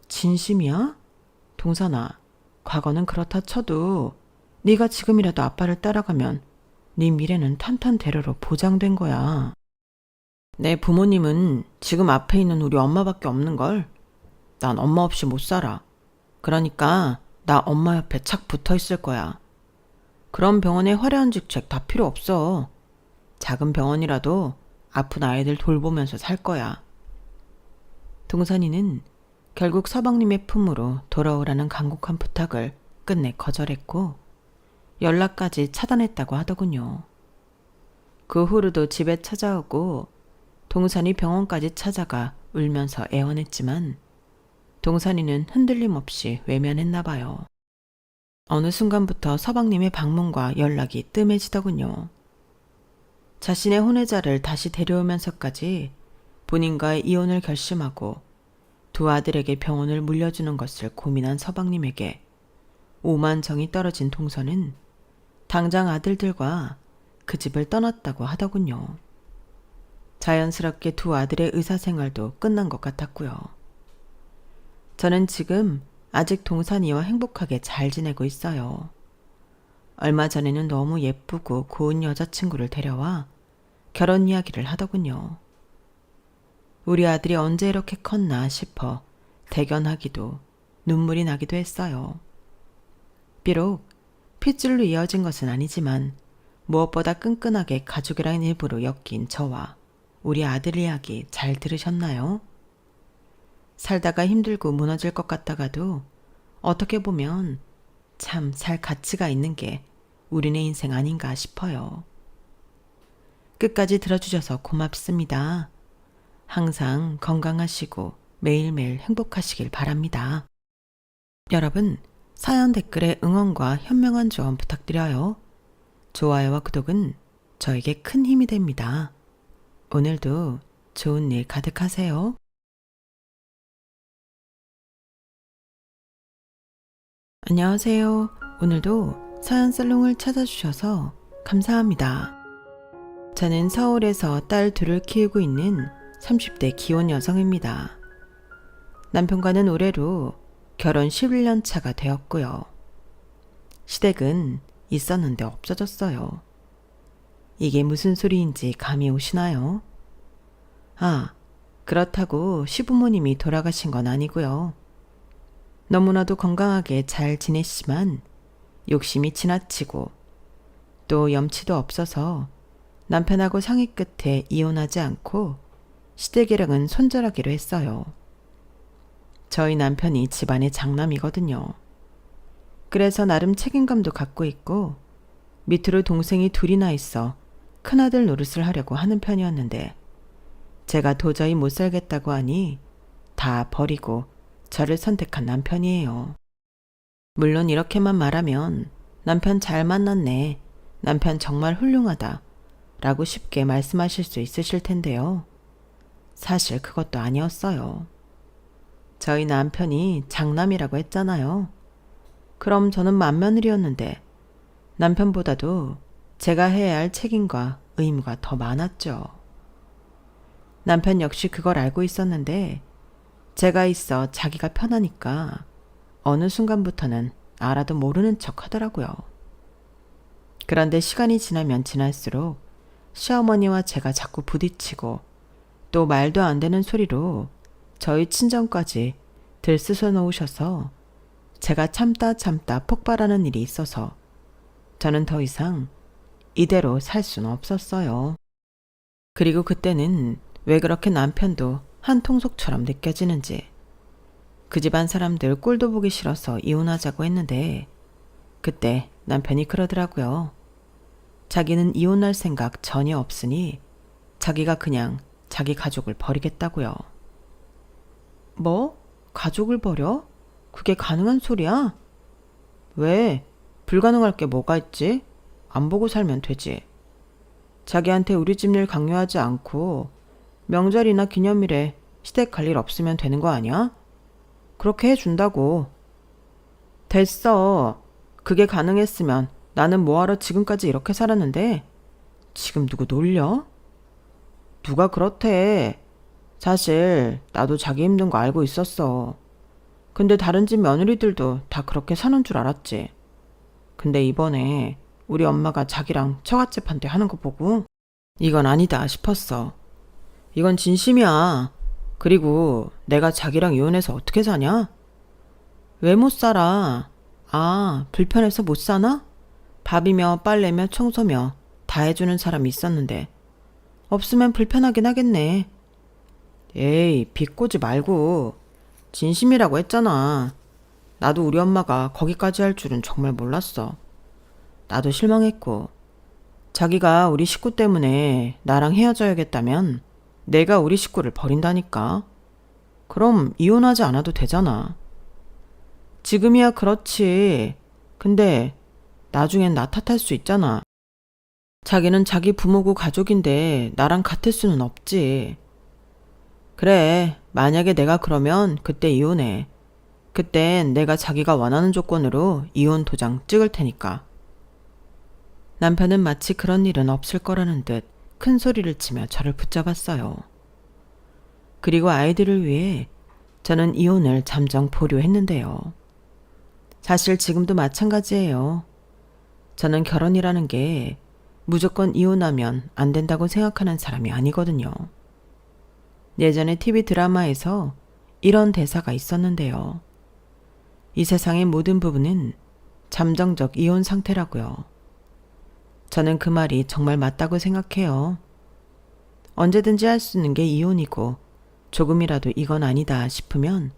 진심이야? 동산아, 과거는 그렇다 쳐도 네가 지금이라도 아빠를 따라가면 네 미래는 탄탄대로로 보장된 거야. 내 부모님은 지금 앞에 있는 우리 엄마밖에 없는걸. 난 엄마 없이 못 살아. 그러니까 나 엄마 옆에 착 붙어 있을 거야. 그런 병원에 화려한 직책 다 필요 없어. 작은 병원이라도 아픈 아이들 돌보면서 살 거야. 동산이는 결국 서방님의 품으로 돌아오라는 간곡한 부탁을 끝내 거절했고 연락까지 차단했다고 하더군요. 그 후로도 집에 찾아오고 동산이 병원까지 찾아가 울면서 애원했지만 동산이는 흔들림 없이 외면했나 봐요. 어느 순간부터 서방님의 방문과 연락이 뜸해지더군요. 자신의 혼외자를 다시 데려오면서까지 본인과의 이혼을 결심하고 두 아들에게 병원을 물려주는 것을 고민한 서방님에게 오만 정이 떨어진 동서는 당장 아들들과 그 집을 떠났다고 하더군요. 자연스럽게 두 아들의 의사생활도 끝난 것 같았고요. 저는 지금 아직 동산이와 행복하게 잘 지내고 있어요. 얼마 전에는 너무 예쁘고 고운 여자친구를 데려와 결혼 이야기를 하더군요. 우리 아들이 언제 이렇게 컸나 싶어 대견하기도 눈물이 나기도 했어요. 비록 핏줄로 이어진 것은 아니지만 무엇보다 끈끈하게 가족이라는 일부로 엮인 저와 우리 아들 이야기 잘 들으셨나요? 살다가 힘들고 무너질 것 같다가도 어떻게 보면 참 살 가치가 있는 게 우리네 인생 아닌가 싶어요. 끝까지 들어주셔서 고맙습니다. 항상 건강하시고 매일매일 행복하시길 바랍니다. 여러분, 사연 댓글에 응원과 현명한 조언 부탁드려요. 좋아요와 구독은 저에게 큰 힘이 됩니다. 오늘도 좋은 일 가득하세요. 안녕하세요. 오늘도 사연 살롱을 찾아주셔서 감사합니다. 저는 서울에서 딸 둘을 키우고 있는 30대 기혼 여성입니다. 남편과는 올해로 결혼 11년 차가 되었고요. 시댁은 있었는데 없어졌어요. 이게 무슨 소리인지 감이 오시나요? 아, 그렇다고 시부모님이 돌아가신 건 아니고요. 너무나도 건강하게 잘 지냈지만 욕심이 지나치고 또 염치도 없어서 남편하고 상의 끝에 이혼하지 않고 시댁이랑은 손절하기로 했어요. 저희 남편이 집안의 장남이거든요. 그래서 나름 책임감도 갖고 있고 밑으로 동생이 둘이나 있어 큰아들 노릇을 하려고 하는 편이었는데 제가 도저히 못 살겠다고 하니 다 버리고 저를 선택한 남편이에요. 물론 이렇게만 말하면 남편 잘 만났네, 남편 정말 훌륭하다 라고 쉽게 말씀하실 수 있으실 텐데요. 사실 그것도 아니었어요. 저희 남편이 장남이라고 했잖아요. 그럼 저는 맏며느리였는데 남편보다도 제가 해야 할 책임과 의무가 더 많았죠. 남편 역시 그걸 알고 있었는데 제가 있어 자기가 편하니까 어느 순간부터는 알아도 모르는 척 하더라고요. 그런데 시간이 지나면 지날수록 시어머니와 제가 자꾸 부딪히고 또 말도 안 되는 소리로 저희 친정까지 들쑤서 놓으셔서 제가 참다 폭발하는 일이 있어서 저는 더 이상 이대로 살 수는 없었어요. 그리고 그때는 왜 그렇게 남편도 한 통속처럼 느껴지는지 그 집안 사람들 꼴도 보기 싫어서 이혼하자고 했는데 그때 남편이 그러더라고요. 자기는 이혼할 생각 전혀 없으니 자기가 그냥 자기 가족을 버리겠다고요. 뭐? 가족을 버려? 그게 가능한 소리야? 왜? 불가능할 게 뭐가 있지? 안 보고 살면 되지. 자기한테 우리 집 일 강요하지 않고 명절이나 기념일에 시댁 갈 일 없으면 되는 거 아니야? 그렇게 해준다고. 됐어. 그게 가능했으면 나는 뭐하러 지금까지 이렇게 살았는데 지금 누구 놀려? 누가 그렇대. 사실 나도 자기 힘든 거 알고 있었어. 근데 다른 집 며느리들도 다 그렇게 사는 줄 알았지. 근데 이번에 우리 엄마가 자기랑 처갓집한테 하는 거 보고 이건 아니다 싶었어. 이건 진심이야. 그리고 내가 자기랑 이혼해서 어떻게 사냐? 왜 못 살아? 아, 불편해서 못 사나? 밥이며 빨래며 청소며 다 해주는 사람이 있었는데 없으면 불편하긴 하겠네. 에이, 비꼬지 말고. 진심이라고 했잖아. 나도 우리 엄마가 거기까지 할 줄은 정말 몰랐어. 나도 실망했고 자기가 우리 식구 때문에 나랑 헤어져야겠다면 내가 우리 식구를 버린다니까. 그럼 이혼하지 않아도 되잖아. 지금이야 그렇지. 근데 나중엔 나 탓할 수 있잖아. 자기는 자기 부모고 가족인데 나랑 같을 수는 없지. 그래, 만약에 내가 그러면 그때 이혼해. 그땐 내가 자기가 원하는 조건으로 이혼 도장 찍을 테니까. 남편은 마치 그런 일은 없을 거라는 듯 큰 소리를 치며 저를 붙잡았어요. 그리고 아이들을 위해 저는 이혼을 잠정 보류했는데요. 사실 지금도 마찬가지예요. 저는 결혼이라는 게 무조건 이혼하면 안 된다고 생각하는 사람이 아니거든요. 예전에 TV 드라마에서 이런 대사가 있었는데요. 이 세상의 모든 부분은 잠정적 이혼 상태라고요. 저는 그 말이 정말 맞다고 생각해요. 언제든지 할 수 있는 게 이혼이고 조금이라도 이건 아니다 싶으면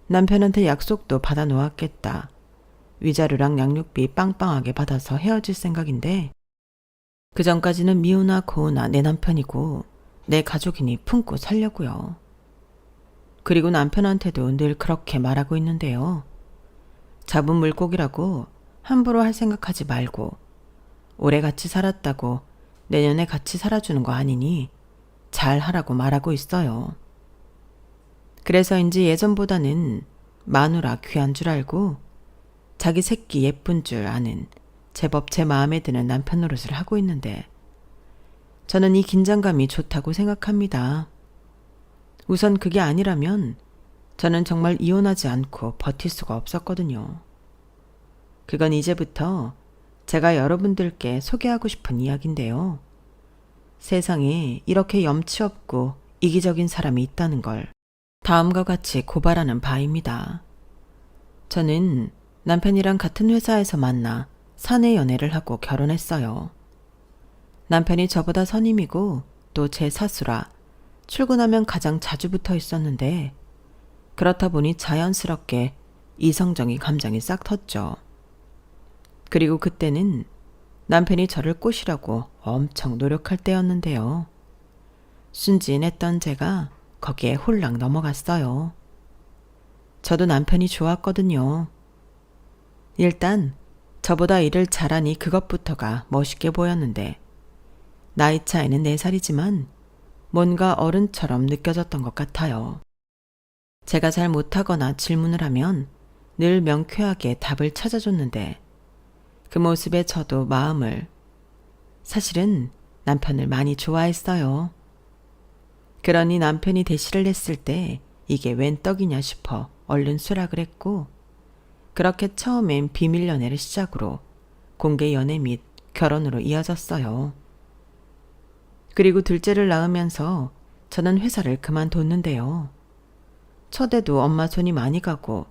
남편한테 약속도 받아 놓았겠다. 위자료랑 양육비 빵빵하게 받아서 헤어질 생각인데 그 전까지는 미우나 고우나 내 남편이고 내 가족이니 품고 살려고요. 그리고 남편한테도 늘 그렇게 말하고 있는데요. 잡은 물고기라고 함부로 할 생각하지 말고 올해 같이 살았다고 내년에 같이 살아주는 거 아니니 잘 하라고 말하고 있어요. 그래서인지 예전보다는 마누라 귀한 줄 알고 자기 새끼 예쁜 줄 아는 제법 제 마음에 드는 남편 노릇을 하고 있는데 저는 이 긴장감이 좋다고 생각합니다. 우선 그게 아니라면 저는 정말 이혼하지 않고 버틸 수가 없었거든요. 그건 이제부터 제가 여러분들께 소개하고 싶은 이야기인데요. 세상에 이렇게 염치 없고 이기적인 사람이 있다는 걸 다음과 같이 고발하는 바입니다. 저는 남편이랑 같은 회사에서 만나 사내 연애를 하고 결혼했어요. 남편이 저보다 선임이고 또 제 사수라 출근하면 가장 자주 붙어 있었는데 그렇다 보니 자연스럽게 이성적인 감정이 싹 텄죠. 그리고 그때는 남편이 저를 꼬시려고 엄청 노력할 때였는데요. 순진했던 제가 거기에 홀랑 넘어갔어요. 저도 남편이 좋았거든요. 일단 저보다 일을 잘하니 그것부터가 멋있게 보였는데 나이 차이는 4살이지만 뭔가 어른처럼 느껴졌던 것 같아요. 제가 잘 못하거나 질문을 하면 늘 명쾌하게 답을 찾아줬는데 그 모습에 저도 사실은 남편을 많이 좋아했어요. 그러니 남편이 대시를 했을 때 이게 웬 떡이냐 싶어 얼른 수락을 했고 그렇게 처음엔 비밀 연애를 시작으로 공개 연애 및 결혼으로 이어졌어요. 그리고 둘째를 낳으면서 저는 회사를 그만뒀는데요. 첫애도 엄마 손이 많이 가고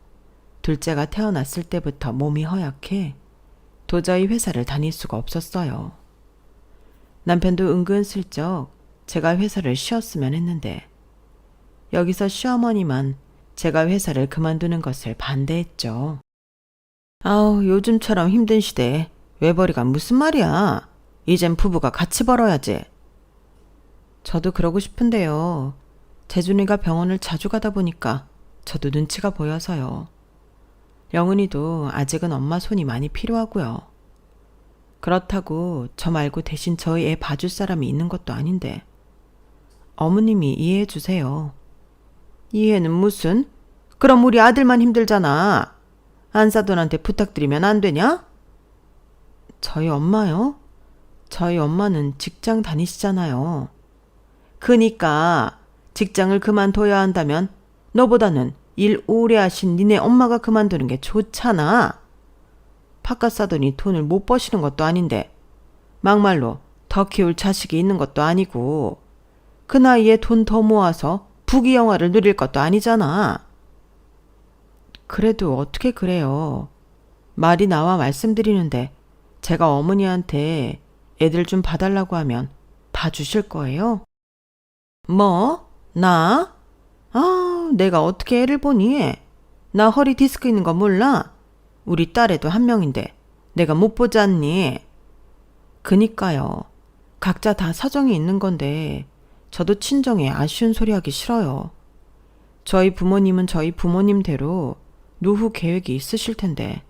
둘째가 태어났을 때부터 몸이 허약해 도저히 회사를 다닐 수가 없었어요. 남편도 은근슬쩍 제가 회사를 쉬었으면 했는데 여기서 시어머니만 제가 회사를 그만두는 것을 반대했죠. 아우, 요즘처럼 힘든 시대에 외벌이가 무슨 말이야. 이젠 부부가 같이 벌어야지. 저도 그러고 싶은데요. 재준이가 병원을 자주 가다 보니까 저도 눈치가 보여서요. 영은이도 아직은 엄마 손이 많이 필요하고요. 그렇다고 저 말고 대신 저희 애 봐줄 사람이 있는 것도 아닌데 어머님이 이해해 주세요. 이해는 무슨? 그럼 우리 아들만 힘들잖아. 안사돈한테 부탁드리면 안 되냐? 저희 엄마요? 저희 엄마는 직장 다니시잖아요. 그니까 직장을 그만둬야 한다면 너보다는 일 오래 하신 니네 엄마가 그만두는 게 좋잖아. 바깥 사돈이 돈을 못 버시는 것도 아닌데 막말로 더 키울 자식이 있는 것도 아니고 그 나이에 돈 더 모아서 부귀영화를 누릴 것도 아니잖아. 그래도 어떻게 그래요. 말이 나와 말씀드리는데 제가 어머니한테 애들 좀 봐달라고 하면 봐주실 거예요? 뭐? 나? 아, 내가 어떻게 애를 보니? 나 허리 디스크 있는 거 몰라? 우리 딸애도 한 명인데 내가 못 보지 않니? 그니까요. 각자 다 사정이 있는 건데 저도 친정에 아쉬운 소리 하기 싫어요. 저희 부모님은 저희 부모님대로 노후 계획이 있으실 텐데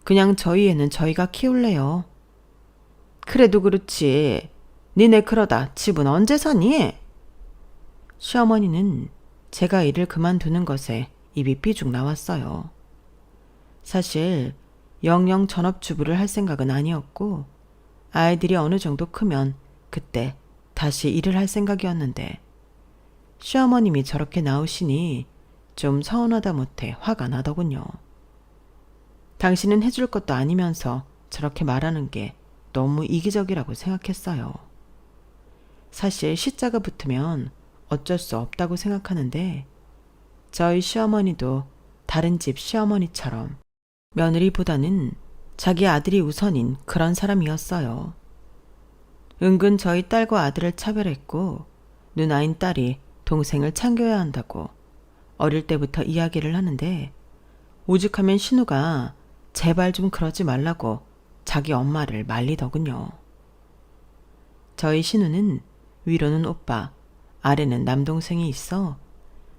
그냥 저희 애는 저희가 키울래요. 그래도 그렇지. 니네 그러다 집은 언제 사니? 시어머니는 제가 일을 그만두는 것에 입이 삐죽 나왔어요. 사실 영영 전업주부를 할 생각은 아니었고 아이들이 어느 정도 크면 그때 다시 일을 할 생각이었는데 시어머님이 저렇게 나오시니 좀 서운하다 못해 화가 나더군요. 당신은 해줄 것도 아니면서 저렇게 말하는 게 너무 이기적이라고 생각했어요. 사실 시자가 붙으면 어쩔 수 없다고 생각하는데 저희 시어머니도 다른 집 시어머니처럼 며느리보다는 자기 아들이 우선인 그런 사람이었어요. 은근 저희 딸과 아들을 차별했고 누나인 딸이 동생을 챙겨야 한다고 어릴 때부터 이야기를 하는데 오죽하면 신우가 제발 좀 그러지 말라고 자기 엄마를 말리더군요. 저희 신우는 위로는 오빠, 아래는 남동생이 있어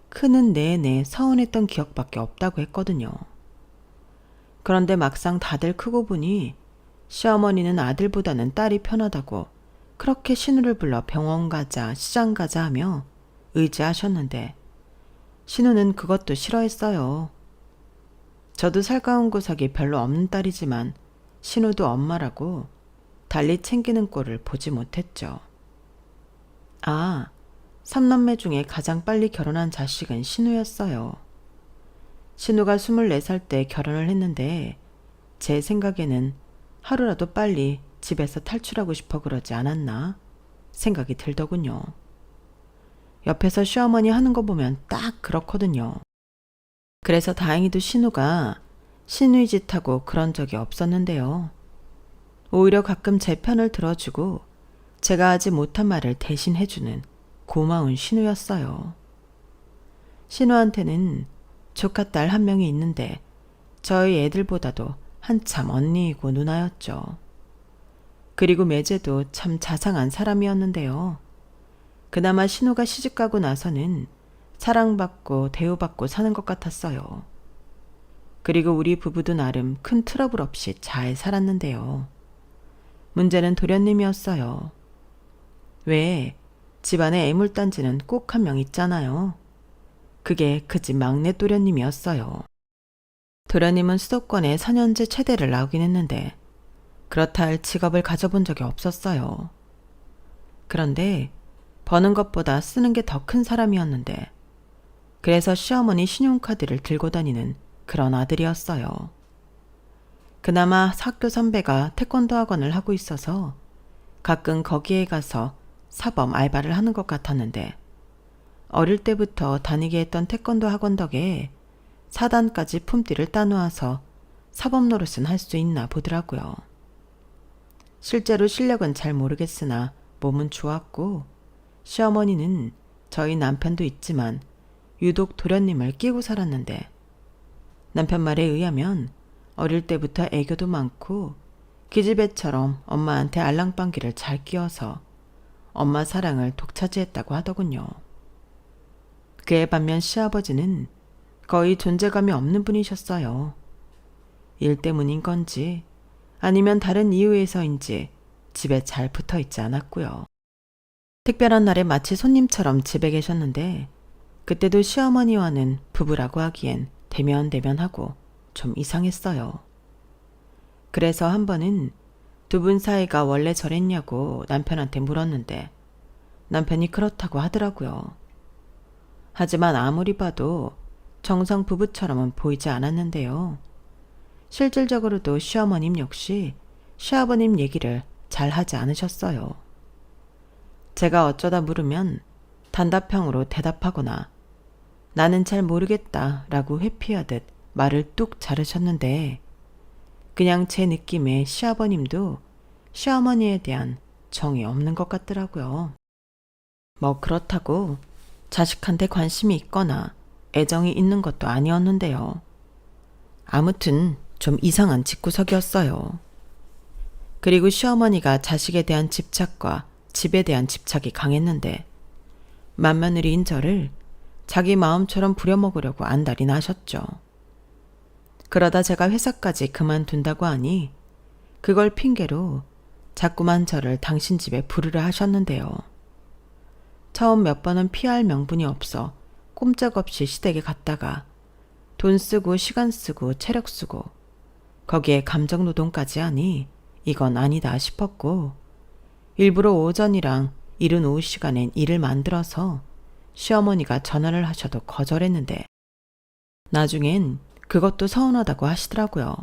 크는 내내 서운했던 기억밖에 없다고 했거든요. 그런데 막상 다들 크고 보니 시어머니는 아들보다는 딸이 편하다고 그렇게 신우를 불러 병원 가자, 시장 가자 하며 의지하셨는데 신우는 그것도 싫어했어요. 저도 살가운 구석이 별로 없는 딸이지만 신우도 엄마라고 달리 챙기는 꼴을 보지 못했죠. 아, 3남매 중에 가장 빨리 결혼한 자식은 신우였어요. 신우가 24살 때 결혼을 했는데 제 생각에는 하루라도 빨리 집에서 탈출하고 싶어 그러지 않았나 생각이 들더군요. 옆에서 시어머니 하는 거 보면 딱 그렇거든요. 그래서 다행히도 신우가 신우이 짓하고 그런 적이 없었는데요. 오히려 가끔 제 편을 들어주고 제가 하지 못한 말을 대신 해주는 고마운 신우였어요. 신우한테는 조카딸 한 명이 있는데 저희 애들보다도 한참 언니이고 누나였죠. 그리고 매제도 참 자상한 사람이었는데요. 그나마 신우가 시집가고 나서는 사랑받고 대우받고 사는 것 같았어요. 그리고 우리 부부도 나름 큰 트러블 없이 잘 살았는데요. 문제는 도련님이었어요. 왜 집안에 애물단지는 꼭 한 명 있잖아요. 그게 그 집 막내 도련님이었어요. 도련님은 수도권에 4년제 최대를 나오긴 했는데 그렇다 할 직업을 가져본 적이 없었어요. 그런데 버는 것보다 쓰는 게 더 큰 사람이었는데 그래서 시어머니 신용카드를 들고 다니는 그런 아들이었어요. 그나마 학교 선배가 태권도 학원을 하고 있어서 가끔 거기에 가서 사범 알바를 하는 것 같았는데 어릴 때부터 다니게 했던 태권도 학원 덕에 사단까지 품띠를 따놓아서 사법 노릇은 할 수 있나 보더라고요. 실제로 실력은 잘 모르겠으나 몸은 좋았고 시어머니는 저희 남편도 있지만 유독 도련님을 끼고 살았는데 남편 말에 의하면 어릴 때부터 애교도 많고 기집애처럼 엄마한테 알랑방귀를 잘 끼워서 엄마 사랑을 독차지했다고 하더군요. 그에 반면 시아버지는 거의 존재감이 없는 분이셨어요. 일 때문인 건지 아니면 다른 이유에서인지 집에 잘 붙어 있지 않았고요. 특별한 날에 마치 손님처럼 집에 계셨는데 그때도 시어머니와는 부부라고 하기엔 대면대면하고 좀 이상했어요. 그래서 한 번은 두 분 사이가 원래 저랬냐고 남편한테 물었는데 남편이 그렇다고 하더라고요. 하지만 아무리 봐도 정상 부부처럼은 보이지 않았는데요. 실질적으로도 시어머님 역시 시아버님 얘기를 잘 하지 않으셨어요. 제가 어쩌다 물으면 단답형으로 대답하거나 나는 잘 모르겠다 라고 회피하듯 말을 뚝 자르셨는데 그냥 제 느낌에 시아버님도 시어머니에 대한 정이 없는 것 같더라고요. 뭐 그렇다고 자식한테 관심이 있거나 애정이 있는 것도 아니었는데요. 아무튼 좀 이상한 집구석이었어요. 그리고 시어머니가 자식에 대한 집착과 집에 대한 집착이 강했는데 맏며느리인 저를 자기 마음처럼 부려먹으려고 안달이 나셨죠. 그러다 제가 회사까지 그만둔다고 하니 그걸 핑계로 자꾸만 저를 당신 집에 부르려 하셨는데요. 처음 몇 번은 피할 명분이 없어 꼼짝없이 시댁에 갔다가 돈 쓰고 시간 쓰고 체력 쓰고 거기에 감정노동까지 하니 이건 아니다 싶었고 일부러 오전이랑 이른 오후 시간엔 일을 만들어서 시어머니가 전화를 하셔도 거절했는데 나중엔 그것도 서운하다고 하시더라고요.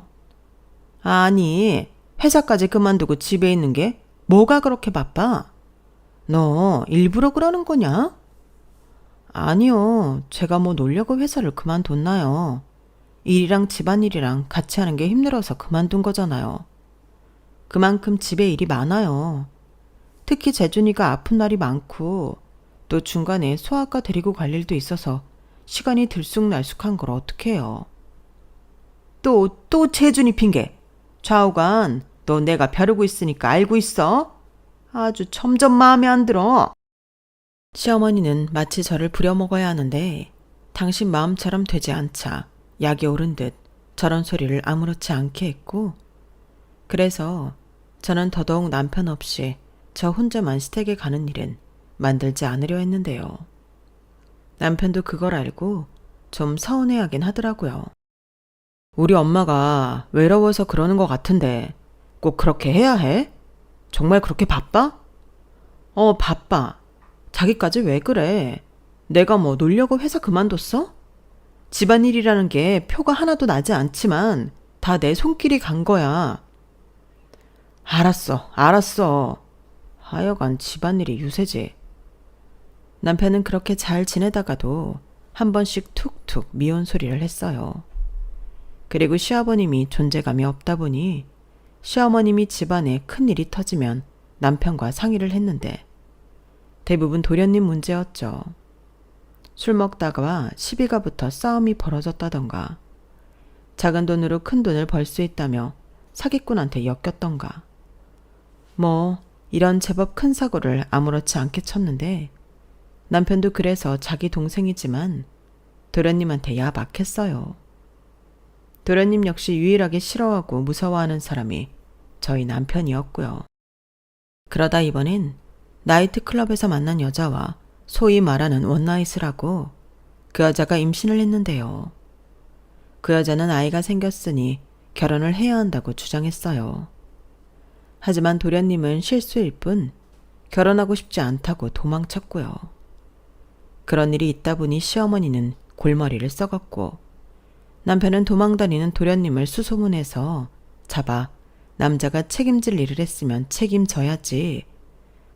아니, 회사까지 그만두고 집에 있는 게 뭐가 그렇게 바빠? 너 일부러 그러는 거냐? 아니요, 제가 뭐 놀려고 회사를 그만뒀나요? 일이랑 집안일이랑 같이 하는 게 힘들어서 그만둔 거잖아요. 그만큼 집에 일이 많아요. 특히 재준이가 아픈 날이 많고 또 중간에 소아과 데리고 갈 일도 있어서 시간이 들쑥날쑥한 걸 어떻게 해요. 또 재준이 핑계. 좌우간 너 내가 벼르고 있으니까 알고 있어? 아주 점점 마음에 안 들어. 시어머니는 마치 저를 부려먹어야 하는데 당신 마음처럼 되지 않자 약이 오른 듯 저런 소리를 아무렇지 않게 했고 그래서 저는 더더욱 남편 없이 저 혼자만 시댁에 가는 일은 만들지 않으려 했는데요. 남편도 그걸 알고 좀 서운해하긴 하더라고요. 우리 엄마가 외로워서 그러는 것 같은데 꼭 그렇게 해야 해? 정말 그렇게 바빠? 바빠. 자기까지 왜 그래? 내가 뭐 놀려고 회사 그만뒀어? 집안일이라는 게 표가 하나도 나지 않지만 다 내 손길이 간 거야. 알았어. 하여간 집안일이 유세지. 남편은 그렇게 잘 지내다가도 한 번씩 툭툭 미운 소리를 했어요. 그리고 시아버님이 존재감이 없다 보니 시어머님이 집안에 큰일이 터지면 남편과 상의를 했는데 대부분 도련님 문제였죠. 술 먹다가 시비가 붙어 싸움이 벌어졌다던가 작은 돈으로 큰 돈을 벌 수 있다며 사기꾼한테 엮였던가 뭐 이런 제법 큰 사고를 아무렇지 않게 쳤는데 남편도 그래서 자기 동생이지만 도련님한테 야박했어요. 도련님 역시 유일하게 싫어하고 무서워하는 사람이 저희 남편이었고요. 그러다 이번엔 나이트클럽에서 만난 여자와 소위 말하는 원나잇을 하고 그 여자가 임신을 했는데요. 그 여자는 아이가 생겼으니 결혼을 해야 한다고 주장했어요. 하지만 도련님은 실수일 뿐 결혼하고 싶지 않다고 도망쳤고요. 그런 일이 있다 보니 시어머니는 골머리를 썩었고 남편은 도망다니는 도련님을 수소문해서 잡아 남자가 책임질 일을 했으면 책임져야지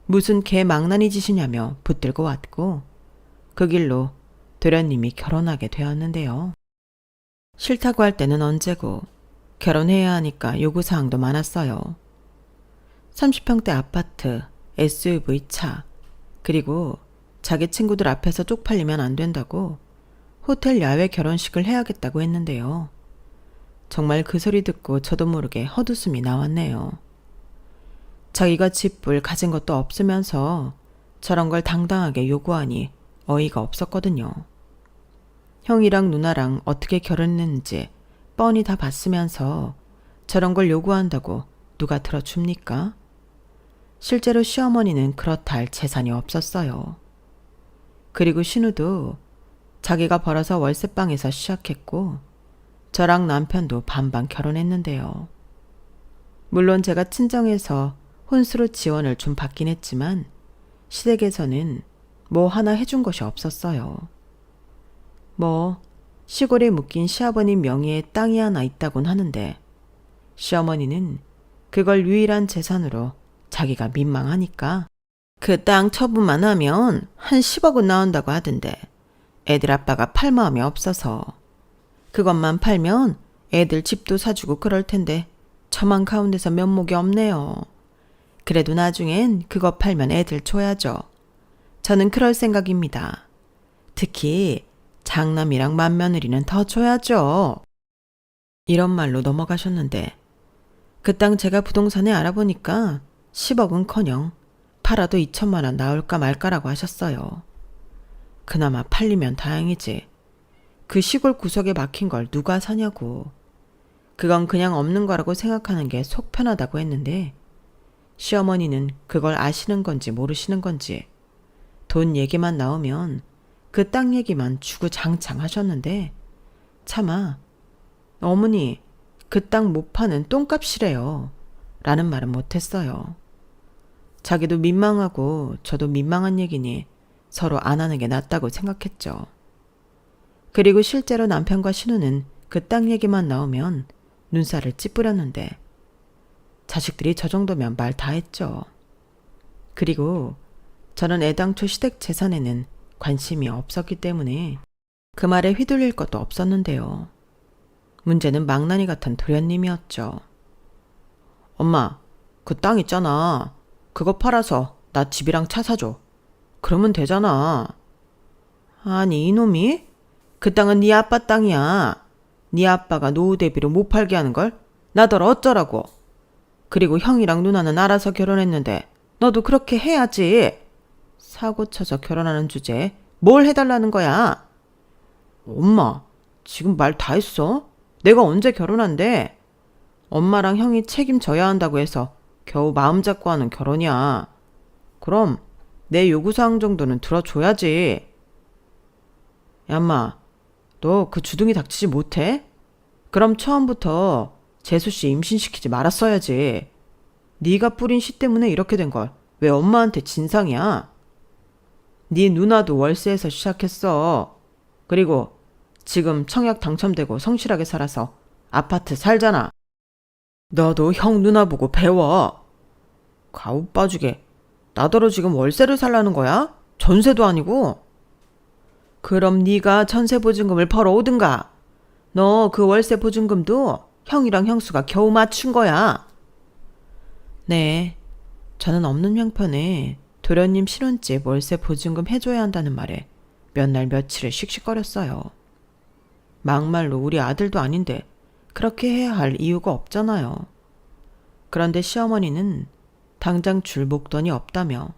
무슨 개망나니 짓이냐며 붙들고 왔고 그 길로 도련님이 결혼하게 되었는데요. 싫다고 할 때는 언제고 결혼해야 하니까 요구사항도 많았어요. 30평대 아파트, SUV 차, 그리고 자기 친구들 앞에서 쪽팔리면 안 된다고 호텔 야외 결혼식을 해야겠다고 했는데요. 정말 그 소리 듣고 저도 모르게 헛웃음이 나왔네요. 자기가 집불 가진 것도 없으면서 저런 걸 당당하게 요구하니 어이가 없었거든요. 형이랑 누나랑 어떻게 결혼했는지 뻔히 다 봤으면서 저런 걸 요구한다고 누가 들어줍니까? 실제로 시어머니는 그렇다 할 재산이 없었어요. 그리고 신우도 자기가 벌어서 월세방에서 시작했고 저랑 남편도 반반 결혼했는데요. 물론 제가 친정에서 혼수로 지원을 좀 받긴 했지만 시댁에서는 뭐 하나 해준 것이 없었어요. 시골에 묶인 시아버님 명의의 땅이 하나 있다곤 하는데 시어머니는 그걸 유일한 재산으로 자기가 민망하니까 그 땅 처분만 하면 한 10억은 나온다고 하던데 애들 아빠가 팔 마음이 없어서 그것만 팔면 애들 집도 사주고 그럴 텐데 저만 가운데서 면목이 없네요. 그래도 나중엔 그거 팔면 애들 줘야죠. 저는 그럴 생각입니다. 특히 장남이랑 맏며느리는 더 줘야죠. 이런 말로 넘어가셨는데 그 땅 제가 부동산에 알아보니까 10억은커녕 팔아도 2천만 원 나올까 말까라고 하셨어요. 그나마 팔리면 다행이지. 그 시골 구석에 막힌 걸 누가 사냐고. 그건 그냥 없는 거라고 생각하는 게 속 편하다고 했는데 시어머니는 그걸 아시는 건지 모르시는 건지 돈 얘기만 나오면 그 땅 얘기만 주구장창 하셨는데 차마 어머니 그 땅 못 파는 똥값이래요 라는 말은 못했어요. 자기도 민망하고 저도 민망한 얘기니 서로 안 하는 게 낫다고 생각했죠. 그리고 실제로 남편과 신우는 그 땅 얘기만 나오면 눈살을 찌푸렸는데 자식들이 저 정도면 말 다 했죠. 그리고 저는 애당초 시댁 재산에는 관심이 없었기 때문에 그 말에 휘둘릴 것도 없었는데요. 문제는 망나니 같은 도련님이었죠. 엄마, 그 땅 있잖아. 그거 팔아서 나 집이랑 차 사줘. 그러면 되잖아. 아니 이놈이? 그 땅은 네 아빠 땅이야. 네 아빠가 노후 대비로 못 팔게 하는 걸 나더러 어쩌라고. 그리고 형이랑 누나는 알아서 결혼했는데 너도 그렇게 해야지. 사고 쳐서 결혼하는 주제에 뭘 해달라는 거야. 엄마, 지금 말 다 했어? 내가 언제 결혼한대? 엄마랑 형이 책임져야 한다고 해서 겨우 마음 잡고 하는 결혼이야. 그럼 내 요구사항 정도는 들어줘야지. 얌마, 너 그 주둥이 닥치지 못해? 그럼 처음부터 재수씨 임신시키지 말았어야지. 네가 뿌린 씨 때문에 이렇게 된 걸 왜 엄마한테 진상이야? 네 누나도 월세에서 시작했어. 그리고 지금 청약 당첨되고 성실하게 살아서 아파트 살잖아. 너도 형 누나 보고 배워. 가오 빠지게 나더러 지금 월세를 살라는 거야? 전세도 아니고. 그럼 네가 전세 보증금을 벌어오든가. 너 그 월세 보증금도 형이랑 형수가 겨우 맞춘 거야. 네, 저는 없는 형편에 도련님 신혼집 월세 보증금 해줘야 한다는 말에 몇 날 며칠을 씩씩거렸어요. 막말로 우리 아들도 아닌데 그렇게 해야 할 이유가 없잖아요. 그런데 시어머니는 당장 줄 목돈이 없다며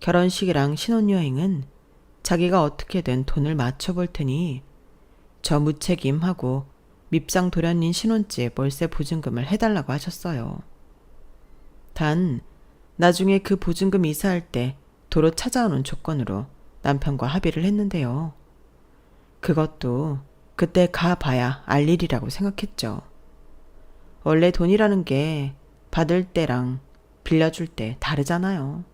결혼식이랑 신혼여행은 자기가 어떻게든 돈을 맞춰볼 테니 저 무책임하고 밉상 도련님 신혼집 월세 보증금을 해달라고 하셨어요. 단 나중에 그 보증금 이사할 때 도로 찾아오는 조건으로 남편과 합의를 했는데요. 그것도 그때 가봐야 알 일이라고 생각했죠. 원래 돈이라는 게 받을 때랑 빌려줄 때 다르잖아요.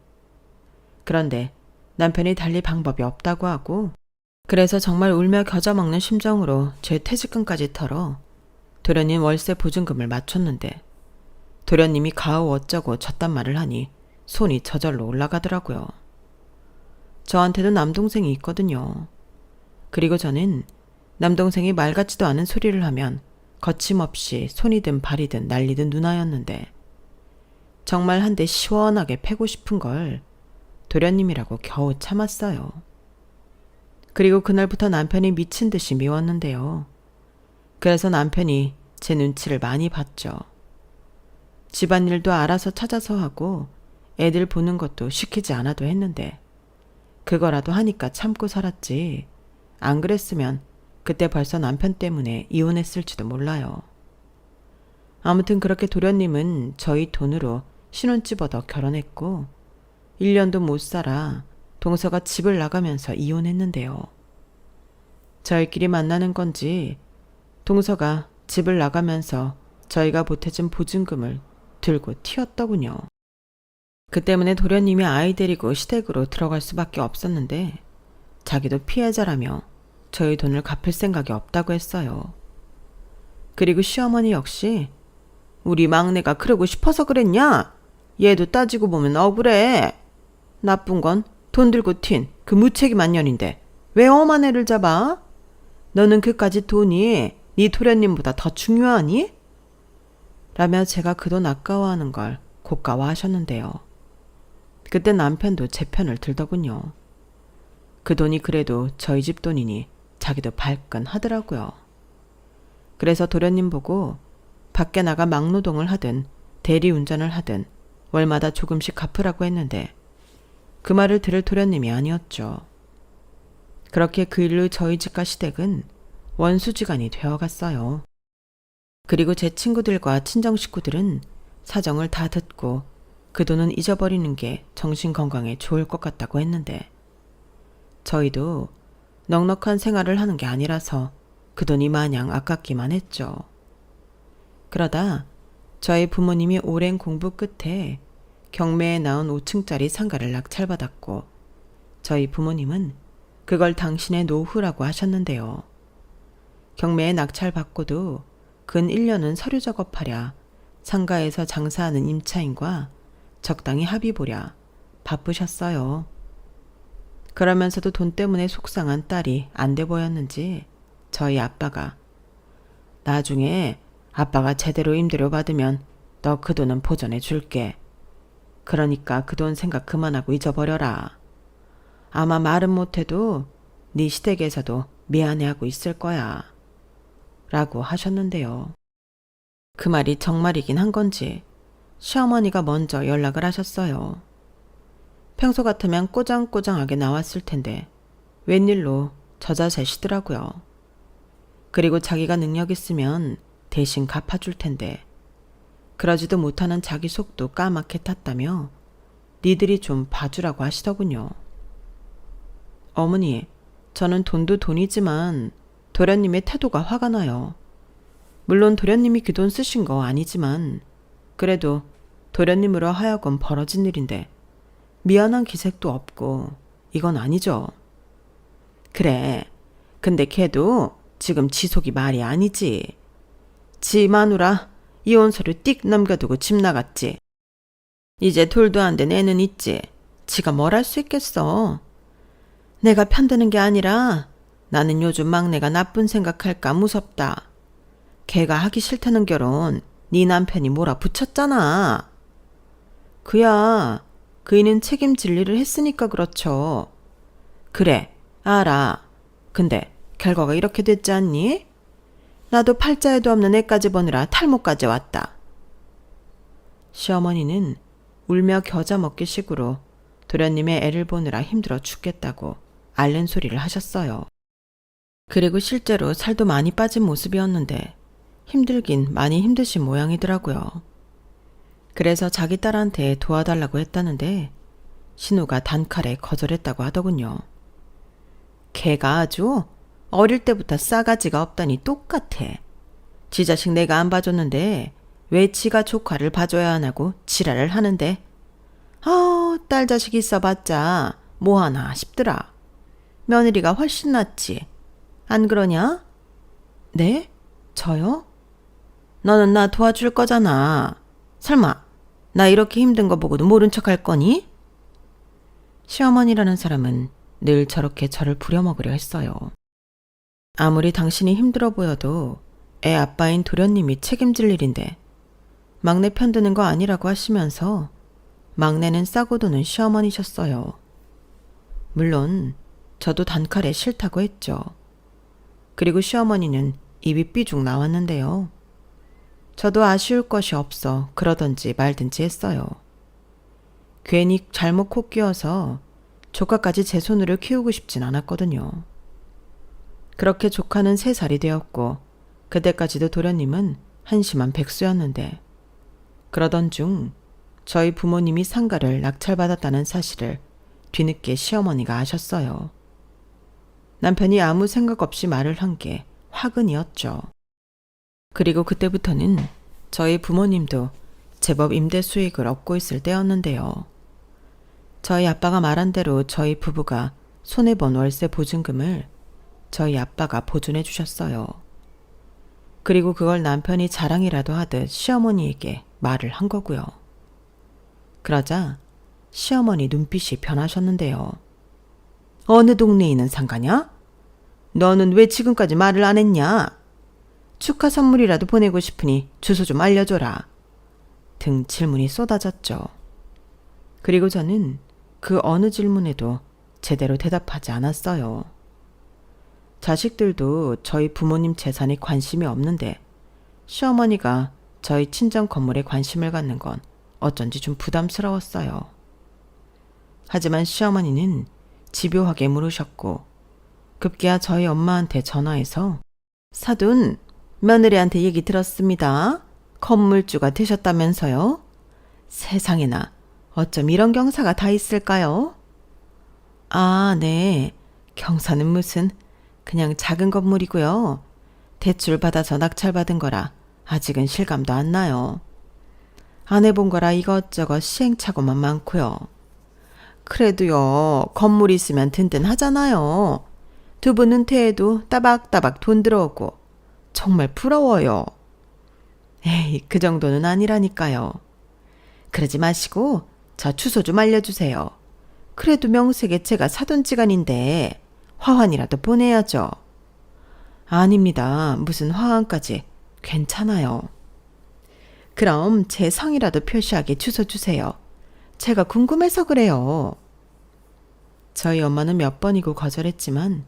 그런데 남편이 달리 방법이 없다고 하고 그래서 정말 울며 겨자 먹는 심정으로 제 퇴직금까지 털어 도련님 월세 보증금을 맞췄는데 도련님이 가오 어쩌고 저딴 말을 하니 손이 저절로 올라가더라고요. 저한테도 남동생이 있거든요. 그리고 저는 남동생이 말 같지도 않은 소리를 하면 거침없이 손이든 발이든 날리던 누나였는데 정말 한 대 시원하게 패고 싶은 걸 도련님이라고 겨우 참았어요. 그리고 그날부터 남편이 미친 듯이 미웠는데요. 그래서 남편이 제 눈치를 많이 봤죠. 집안일도 알아서 찾아서 하고 애들 보는 것도 시키지 않아도 했는데 그거라도 하니까 참고 살았지. 안 그랬으면 그때 벌써 남편 때문에 이혼했을지도 몰라요. 아무튼 그렇게 도련님은 저희 돈으로 신혼집 얻어 결혼했고 1년도 못 살아 동서가 집을 나가면서 이혼했는데요. 저희끼리 만나는 건지 동서가 집을 나가면서 저희가 보태준 보증금을 들고 튀었더군요. 그 때문에 도련님이 아이 데리고 시댁으로 들어갈 수밖에 없었는데 자기도 피해자라며 저희 돈을 갚을 생각이 없다고 했어요. 그리고 시어머니 역시 우리 막내가 그러고 싶어서 그랬냐? 얘도 따지고 보면 억울해. 나쁜 건 돈 들고 튄 그 무책임한 년인데 왜 엄한 애를 잡아? 너는 그까짓 돈이 네 도련님보다 더 중요하니? 라며 제가 그 돈 아까워하는 걸 고가워하셨는데요. 그때 남편도 제 편을 들더군요. 그 돈이 그래도 저희 집 돈이니 자기도 발끈하더라고요. 그래서 도련님 보고 밖에 나가 막노동을 하든 대리운전을 하든 월마다 조금씩 갚으라고 했는데 그 말을 들을 도련님이 아니었죠. 그렇게 그 일로 저희 집과 시댁은 원수지간이 되어갔어요. 그리고 제 친구들과 친정 식구들은 사정을 다 듣고 그 돈은 잊어버리는 게 정신 건강에 좋을 것 같다고 했는데 저희도 넉넉한 생활을 하는 게 아니라서 그 돈이 마냥 아깝기만 했죠. 그러다 저희 부모님이 오랜 공부 끝에 경매에 나온 5층짜리 상가를 낙찰받았고 저희 부모님은 그걸 당신의 노후라고 하셨는데요. 경매에 낙찰받고도 근 1년은 서류 작업하랴 상가에서 장사하는 임차인과 적당히 합의 보랴 바쁘셨어요. 그러면서도 돈 때문에 속상한 딸이 안 돼 보였는지 저희 아빠가 나중에 아빠가 제대로 임대료 받으면 너 그 돈은 보전해 줄게. 그러니까 그 돈 생각 그만하고 잊어버려라. 아마 말은 못해도 네 시댁에서도 미안해하고 있을 거야. 라고 하셨는데요. 그 말이 정말이긴 한 건지 시어머니가 먼저 연락을 하셨어요. 평소 같으면 꼬장꼬장하게 나왔을 텐데 웬일로 저자세시더라고요. 그리고 자기가 능력 있으면 대신 갚아줄 텐데 그러지도 못하는 자기 속도 까맣게 탔다며 니들이 좀 봐주라고 하시더군요. 어머니, 저는 돈도 돈이지만 도련님의 태도가 화가 나요. 물론 도련님이 그 돈 쓰신 거 아니지만 그래도 도련님으로 하여금 벌어진 일인데 미안한 기색도 없고 이건 아니죠. 그래, 근데 걔도 지금 지 속이 말이 아니지. 지 마누라 이혼 서류 띡 남겨두고 집 나갔지. 이제 둘도 안 된 애는 있지. 지가 뭘 할 수 있겠어. 내가 편드는 게 아니라 나는 요즘 막내가 나쁜 생각할까 무섭다. 걔가 하기 싫다는 결혼 네 남편이 몰아붙였잖아. 그야 그이는 책임질 일을 했으니까 그렇죠. 그래, 알아. 근데 결과가 이렇게 됐지 않니? 나도 팔자에도 없는 애까지 보느라 탈모까지 왔다. 시어머니는 울며 겨자 먹기 식으로 도련님의 애를 보느라 힘들어 죽겠다고 앓는 소리를 하셨어요. 그리고 실제로 살도 많이 빠진 모습이었는데 힘들긴 많이 힘드신 모양이더라고요. 그래서 자기 딸한테 도와달라고 했다는데 신우가 단칼에 거절했다고 하더군요. 걔가 아주 어릴 때부터 싸가지가 없다니 똑같아. 지 자식 내가 안 봐줬는데 왜 지가 조카를 봐줘야 하냐고 지랄을 하는데 딸 자식 있어봤자 뭐하나 싶더라. 며느리가 훨씬 낫지. 안 그러냐? 네? 저요? 너는 나 도와줄 거잖아. 설마 나 이렇게 힘든 거 보고도 모른 척 할 거니? 시어머니라는 사람은 늘 저렇게 저를 부려먹으려 했어요. 아무리 당신이 힘들어 보여도 애 아빠인 도련님이 책임질 일인데 막내 편드는 거 아니라고 하시면서 막내는 싸고 도는 시어머니셨어요. 물론 저도 단칼에 싫다고 했죠. 그리고 시어머니는 입이 삐죽 나왔는데요. 저도 아쉬울 것이 없어 그러던지 말든지 했어요. 괜히 잘못 코 끼어서 조카까지 제 손으로 키우고 싶진 않았거든요. 그렇게 조카는 3살이 되었고 그때까지도 도련님은 한심한 백수였는데 그러던 중 저희 부모님이 상가를 낙찰받았다는 사실을 뒤늦게 시어머니가 아셨어요. 남편이 아무 생각 없이 말을 한 게 화근이었죠. 그리고 그때부터는 저희 부모님도 제법 임대 수익을 얻고 있을 때였는데요. 저희 아빠가 말한 대로 저희 부부가 손해본 월세 보증금을 저희 아빠가 보존해 주셨어요. 그리고 그걸 남편이 자랑이라도 하듯 시어머니에게 말을 한 거고요. 그러자 시어머니 눈빛이 변하셨는데요. 어느 동네에 있는 상가냐? 너는 왜 지금까지 말을 안 했냐? 축하 선물이라도 보내고 싶으니 주소 좀 알려줘라. 등 질문이 쏟아졌죠. 그리고 저는 그 어느 질문에도 제대로 대답하지 않았어요. 자식들도 저희 부모님 재산에 관심이 없는데 시어머니가 저희 친정 건물에 관심을 갖는 건 어쩐지 좀 부담스러웠어요. 하지만 시어머니는 집요하게 물으셨고 급기야 저희 엄마한테 전화해서 사돈, 며느리한테 얘기 들었습니다. 건물주가 되셨다면서요? 세상에나 어쩜 이런 경사가 다 있을까요? 아, 네. 경사는 무슨 그냥 작은 건물이고요. 대출 받아서 낙찰받은 거라 아직은 실감도 안 나요. 안 해본 거라 이것저것 시행착오만 많고요. 그래도요, 건물 있으면 든든하잖아요. 두 분 은퇴해도 따박따박 돈 들어오고 정말 부러워요. 에이, 그 정도는 아니라니까요. 그러지 마시고 저 주소 좀 알려주세요. 그래도 명색에 제가 사돈지간인데 화환이라도 보내야죠. 아닙니다. 무슨 화환까지. 괜찮아요. 그럼 제 성이라도 표시하게 주소 주세요. 제가 궁금해서 그래요. 저희 엄마는 몇 번이고 거절했지만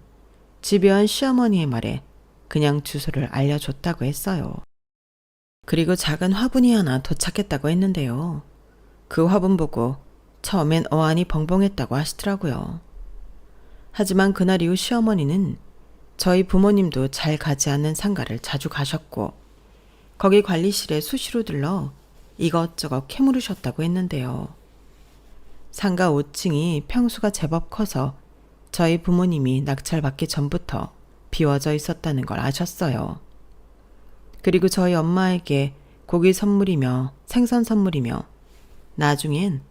집요한 시어머니의 말에 그냥 주소를 알려줬다고 했어요. 그리고 작은 화분이 하나 도착했다고 했는데요. 그 화분 보고 처음엔 어안이 벙벙했다고 하시더라고요. 하지만 그날 이후 시어머니는 저희 부모님도 잘 가지 않는 상가를 자주 가셨고 거기 관리실에 수시로 들러 이것저것 캐물으셨다고 했는데요. 상가 5층이 평수가 제법 커서 저희 부모님이 낙찰받기 전부터 비워져 있었다는 걸 아셨어요. 그리고 저희 엄마에게 고기 선물이며 생선 선물이며 나중엔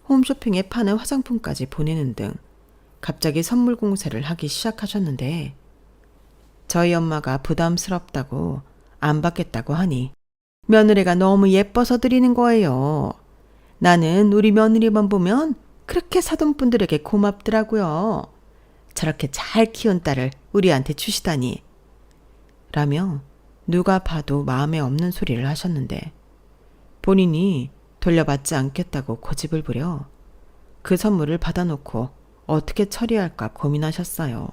홈쇼핑에 파는 화장품까지 보내는 등 갑자기 선물 공세를 하기 시작하셨는데 저희 엄마가 부담스럽다고 안 받겠다고 하니 며느리가 너무 예뻐서 드리는 거예요. 나는 우리 며느리만 보면 그렇게 사돈분들에게 고맙더라고요. 저렇게 잘 키운 딸을 우리한테 주시다니. 라며 누가 봐도 마음에 없는 소리를 하셨는데 본인이 돌려받지 않겠다고 고집을 부려 그 선물을 받아놓고 어떻게 처리할까 고민하셨어요.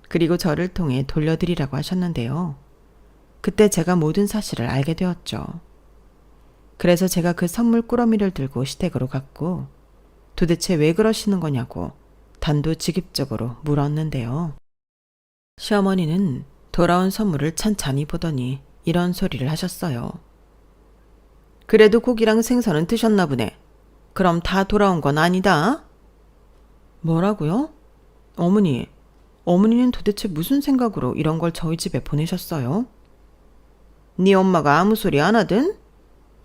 그리고 저를 통해 돌려드리라고 하셨는데요. 그때 제가 모든 사실을 알게 되었죠. 그래서 제가 그 선물 꾸러미를 들고 시댁으로 갔고 도대체 왜 그러시는 거냐고 단도직입적으로 물었는데요. 시어머니는 돌아온 선물을 찬찬히 보더니 이런 소리를 하셨어요. 그래도 고기랑 생선은 드셨나 보네. 그럼 다 돌아온 건 아니다. 뭐라고요? 어머니는 도대체 무슨 생각으로 이런 걸 저희 집에 보내셨어요? 네 엄마가 아무 소리 안 하든?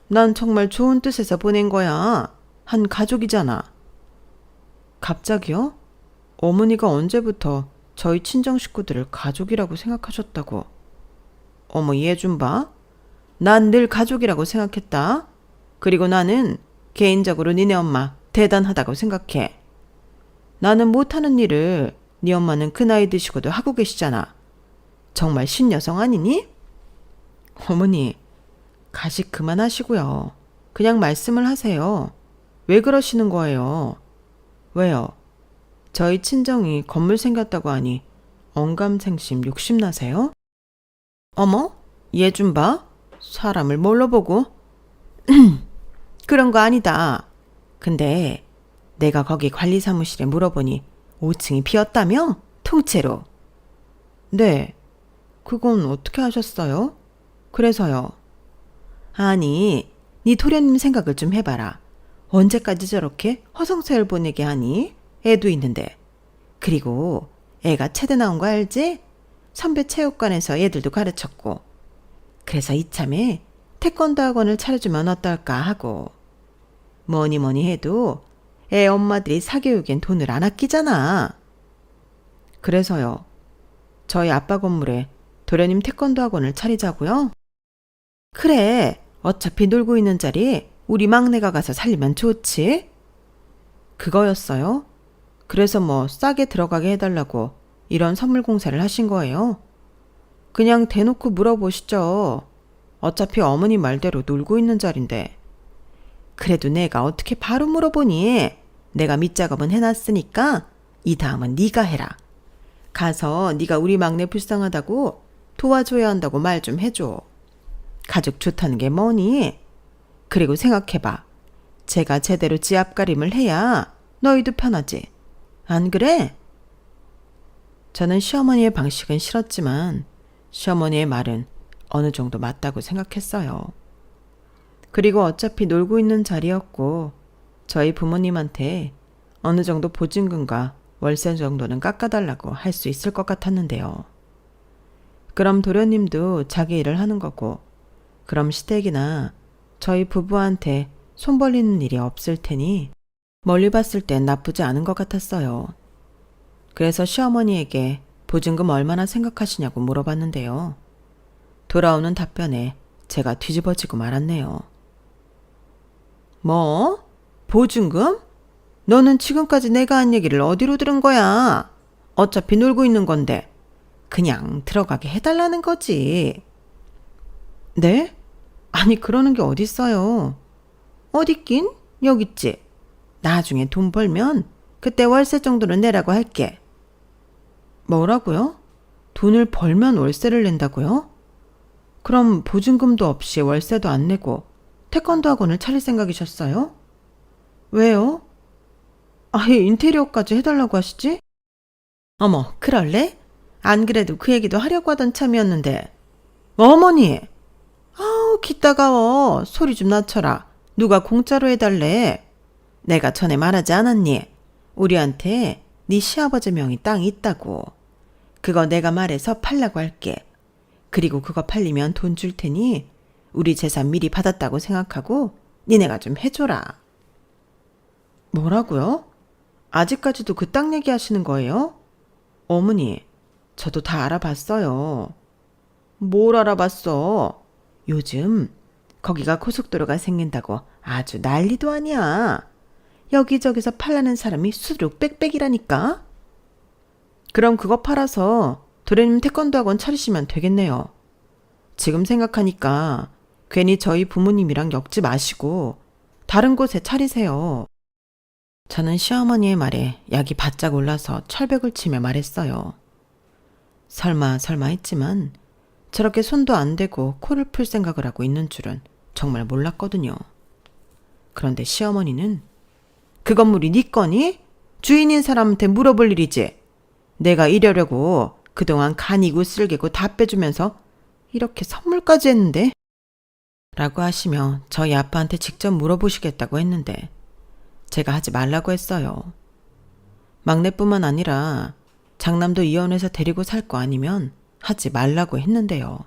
난 정말 좋은 뜻에서 보낸 거야. 한 가족이잖아. 갑자기요? 어머니가 언제부터 저희 친정 식구들을 가족이라고 생각하셨다고? 어머, 얘 좀 봐. 난 늘 가족이라고 생각했다. 그리고 나는 개인적으로 니네 엄마 대단하다고 생각해. 나는 못하는 일을 네 엄마는 그 나이 드시고도 하고 계시잖아. 정말 신여성 아니니? 어머니, 가식 그만하시고요. 그냥 말씀을 하세요. 왜 그러시는 거예요? 왜요? 저희 친정이 건물 생겼다고 하니 언감생심 욕심나세요? 어머, 얘 좀 봐. 사람을 뭘로 보고? 그런 거 아니다. 근데 내가 거기 관리사무실에 물어보니 5층이 비었다며? 통째로. 네, 그건 어떻게 하셨어요? 그래서요. 아니, 네 도련님 생각을 좀 해봐라. 언제까지 저렇게 허송세월 보내게 하니? 애도 있는데. 그리고 애가 체대 나온 거 알지? 선배 체육관에서 얘들도 가르쳤고. 그래서 이참에 태권도 학원을 차려주면 어떨까 하고. 뭐니 뭐니 해도 애 엄마들이 사교육엔 돈을 안 아끼잖아. 그래서요. 저희 아빠 건물에 도련님 태권도 학원을 차리자고요? 그래, 어차피 놀고 있는 자리 우리 막내가 가서 살리면 좋지. 그거였어요? 그래서 뭐 싸게 들어가게 해달라고 이런 선물 공세를 하신 거예요? 그냥 대놓고 물어보시죠. 어차피 어머니 말대로 놀고 있는 자리인데. 그래도 내가 어떻게 바로 물어보니? 내가 밑작업은 해놨으니까 이 다음은 네가 해라. 가서 네가 우리 막내 불쌍하다고 도와줘야 한다고 말 좀 해줘. 가족 좋다는 게 뭐니? 그리고 생각해봐. 제가 제대로 지 앞가림을 해야 너희도 편하지. 안 그래? 저는 시어머니의 방식은 싫었지만 시어머니의 말은 어느 정도 맞다고 생각했어요. 그리고 어차피 놀고 있는 자리였고 저희 부모님한테 어느 정도 보증금과 월세 정도는 깎아달라고 할 수 있을 것 같았는데요. 그럼 도련님도 자기 일을 하는 거고 그럼 시댁이나 저희 부부한테 손 벌리는 일이 없을 테니 멀리 봤을 땐 나쁘지 않은 것 같았어요. 그래서 시어머니에게 보증금 얼마나 생각하시냐고 물어봤는데요. 돌아오는 답변에 제가 뒤집어지고 말았네요. 뭐? 보증금? 너는 지금까지 내가 한 얘기를 어디로 들은 거야? 어차피 놀고 있는 건데 그냥 들어가게 해달라는 거지. 네? 아니 그러는 게 어딨어요. 어딨긴? 여기 있지. 나중에 돈 벌면 그때 월세 정도는 내라고 할게. 뭐라고요? 돈을 벌면 월세를 낸다고요? 그럼 보증금도 없이 월세도 안 내고 태권도 학원을 차릴 생각이셨어요? 왜요? 아예 인테리어까지 해달라고 하시지? 어머, 그럴래? 안 그래도 그 얘기도 하려고 하던 참이었는데. 어머니! 아우, 귀 따가워. 소리 좀 낮춰라. 누가 공짜로 해달래? 내가 전에 말하지 않았니? 우리한테 네 시아버지 명의 땅이 있다고. 그거 내가 말해서 팔라고 할게. 그리고 그거 팔리면 돈 줄 테니 우리 재산 미리 받았다고 생각하고 니네가 좀 해줘라. 뭐라고요? 아직까지도 그 땅 얘기하시는 거예요? 어머니, 저도 다 알아봤어요. 뭘 알아봤어? 요즘 거기가 고속도로가 생긴다고 아주 난리도 아니야. 여기저기서 팔라는 사람이 수두룩 빽빽이라니까. 그럼 그거 팔아서 도련님 태권도 학원 차리시면 되겠네요. 지금 생각하니까 괜히 저희 부모님이랑 엮지 마시고 다른 곳에 차리세요. 저는 시어머니의 말에 약이 바짝 올라서 철벽을 치며 말했어요. 설마 했지만 저렇게 손도 안 대고 코를 풀 생각을 하고 있는 줄은 정말 몰랐거든요. 그런데 시어머니는 그 건물이 네 거니? 주인인 사람한테 물어볼 일이지. 내가 이러려고 그동안 간이고 쓸개고 다 빼주면서 이렇게 선물까지 했는데? 라고 하시며 저희 아빠한테 직접 물어보시겠다고 했는데 제가 하지 말라고 했어요. 막내뿐만 아니라 장남도 이혼해서 데리고 살 거 아니면 하지 말라고 했는데요.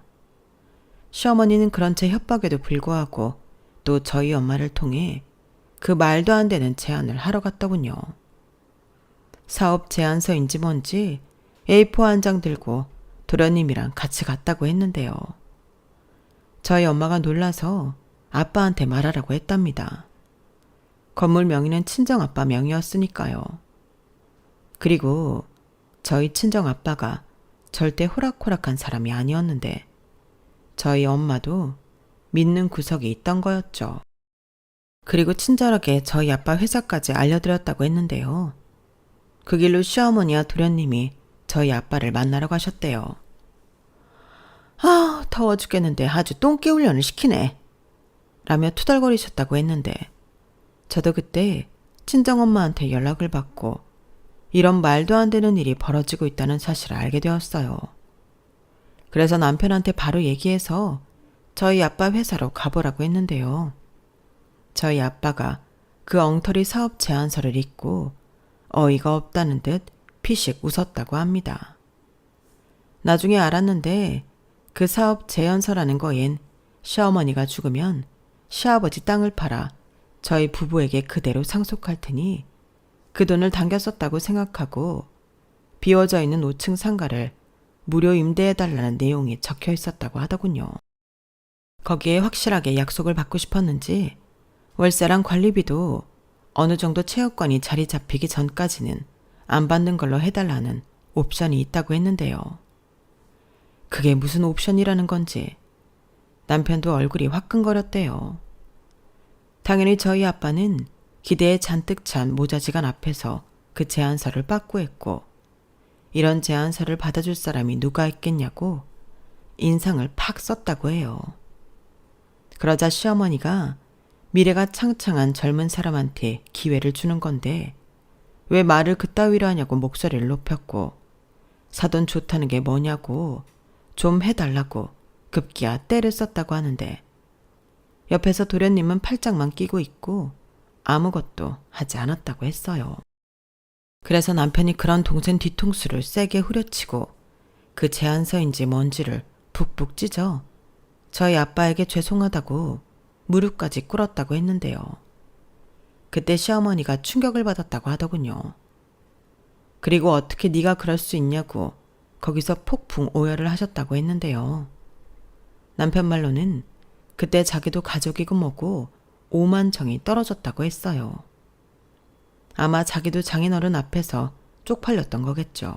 시어머니는 그런 제 협박에도 불구하고 또 저희 엄마를 통해 그 말도 안 되는 제안을 하러 갔더군요. 사업 제안서인지 뭔지 A4 한 장 들고 도련님이랑 같이 갔다고 했는데요. 저희 엄마가 놀라서 아빠한테 말하라고 했답니다. 건물 명의는 친정아빠 명의였으니까요. 그리고 저희 친정아빠가 절대 호락호락한 사람이 아니었는데 저희 엄마도 믿는 구석이 있던 거였죠. 그리고 친절하게 저희 아빠 회사까지 알려드렸다고 했는데요. 그 길로 시어머니와 도련님이 저희 아빠를 만나러 가셨대요. 아, 더워 죽겠는데 아주 똥개 훈련을 시키네. 라며 투덜거리셨다고 했는데 저도 그때 친정엄마한테 연락을 받고 이런 말도 안 되는 일이 벌어지고 있다는 사실을 알게 되었어요. 그래서 남편한테 바로 얘기해서 저희 아빠 회사로 가보라고 했는데요. 저희 아빠가 그 엉터리 사업 제안서를 읽고 어이가 없다는 듯 피식 웃었다고 합니다. 나중에 알았는데 그 사업 제안서라는 거엔 시어머니가 죽으면 시아버지 땅을 팔아 저희 부부에게 그대로 상속할 테니 그 돈을 당겨 썼다고 생각하고 비워져 있는 5층 상가를 무료 임대해달라는 내용이 적혀 있었다고 하더군요. 거기에 확실하게 약속을 받고 싶었는지 월세랑 관리비도 어느 정도 체육관이 자리 잡히기 전까지는 안 받는 걸로 해달라는 옵션이 있다고 했는데요. 그게 무슨 옵션이라는 건지 남편도 얼굴이 화끈거렸대요. 당연히 저희 아빠는 기대에 잔뜩 찬 모자지간 앞에서 그 제안서를 빠꾸했고 이런 제안서를 받아줄 사람이 누가 있겠냐고 인상을 팍 썼다고 해요. 그러자 시어머니가 미래가 창창한 젊은 사람한테 기회를 주는 건데 왜 말을 그따위로 하냐고 목소리를 높였고 사돈 좋다는 게 뭐냐고 좀 해달라고 급기야 떼를 썼다고 하는데 옆에서 도련님은 팔짱만 끼고 있고 아무것도 하지 않았다고 했어요. 그래서 남편이 그런 동생 뒤통수를 세게 후려치고 그 제안서인지 뭔지를 북북 찢어 저희 아빠에게 죄송하다고 무릎까지 꿇었다고 했는데요. 그때 시어머니가 충격을 받았다고 하더군요. 그리고 어떻게 네가 그럴 수 있냐고 거기서 폭풍 오열을 하셨다고 했는데요. 남편 말로는 그때 자기도 가족이고 뭐고 오만정이 떨어졌다고 했어요. 아마 자기도 장인어른 앞에서 쪽팔렸던 거겠죠.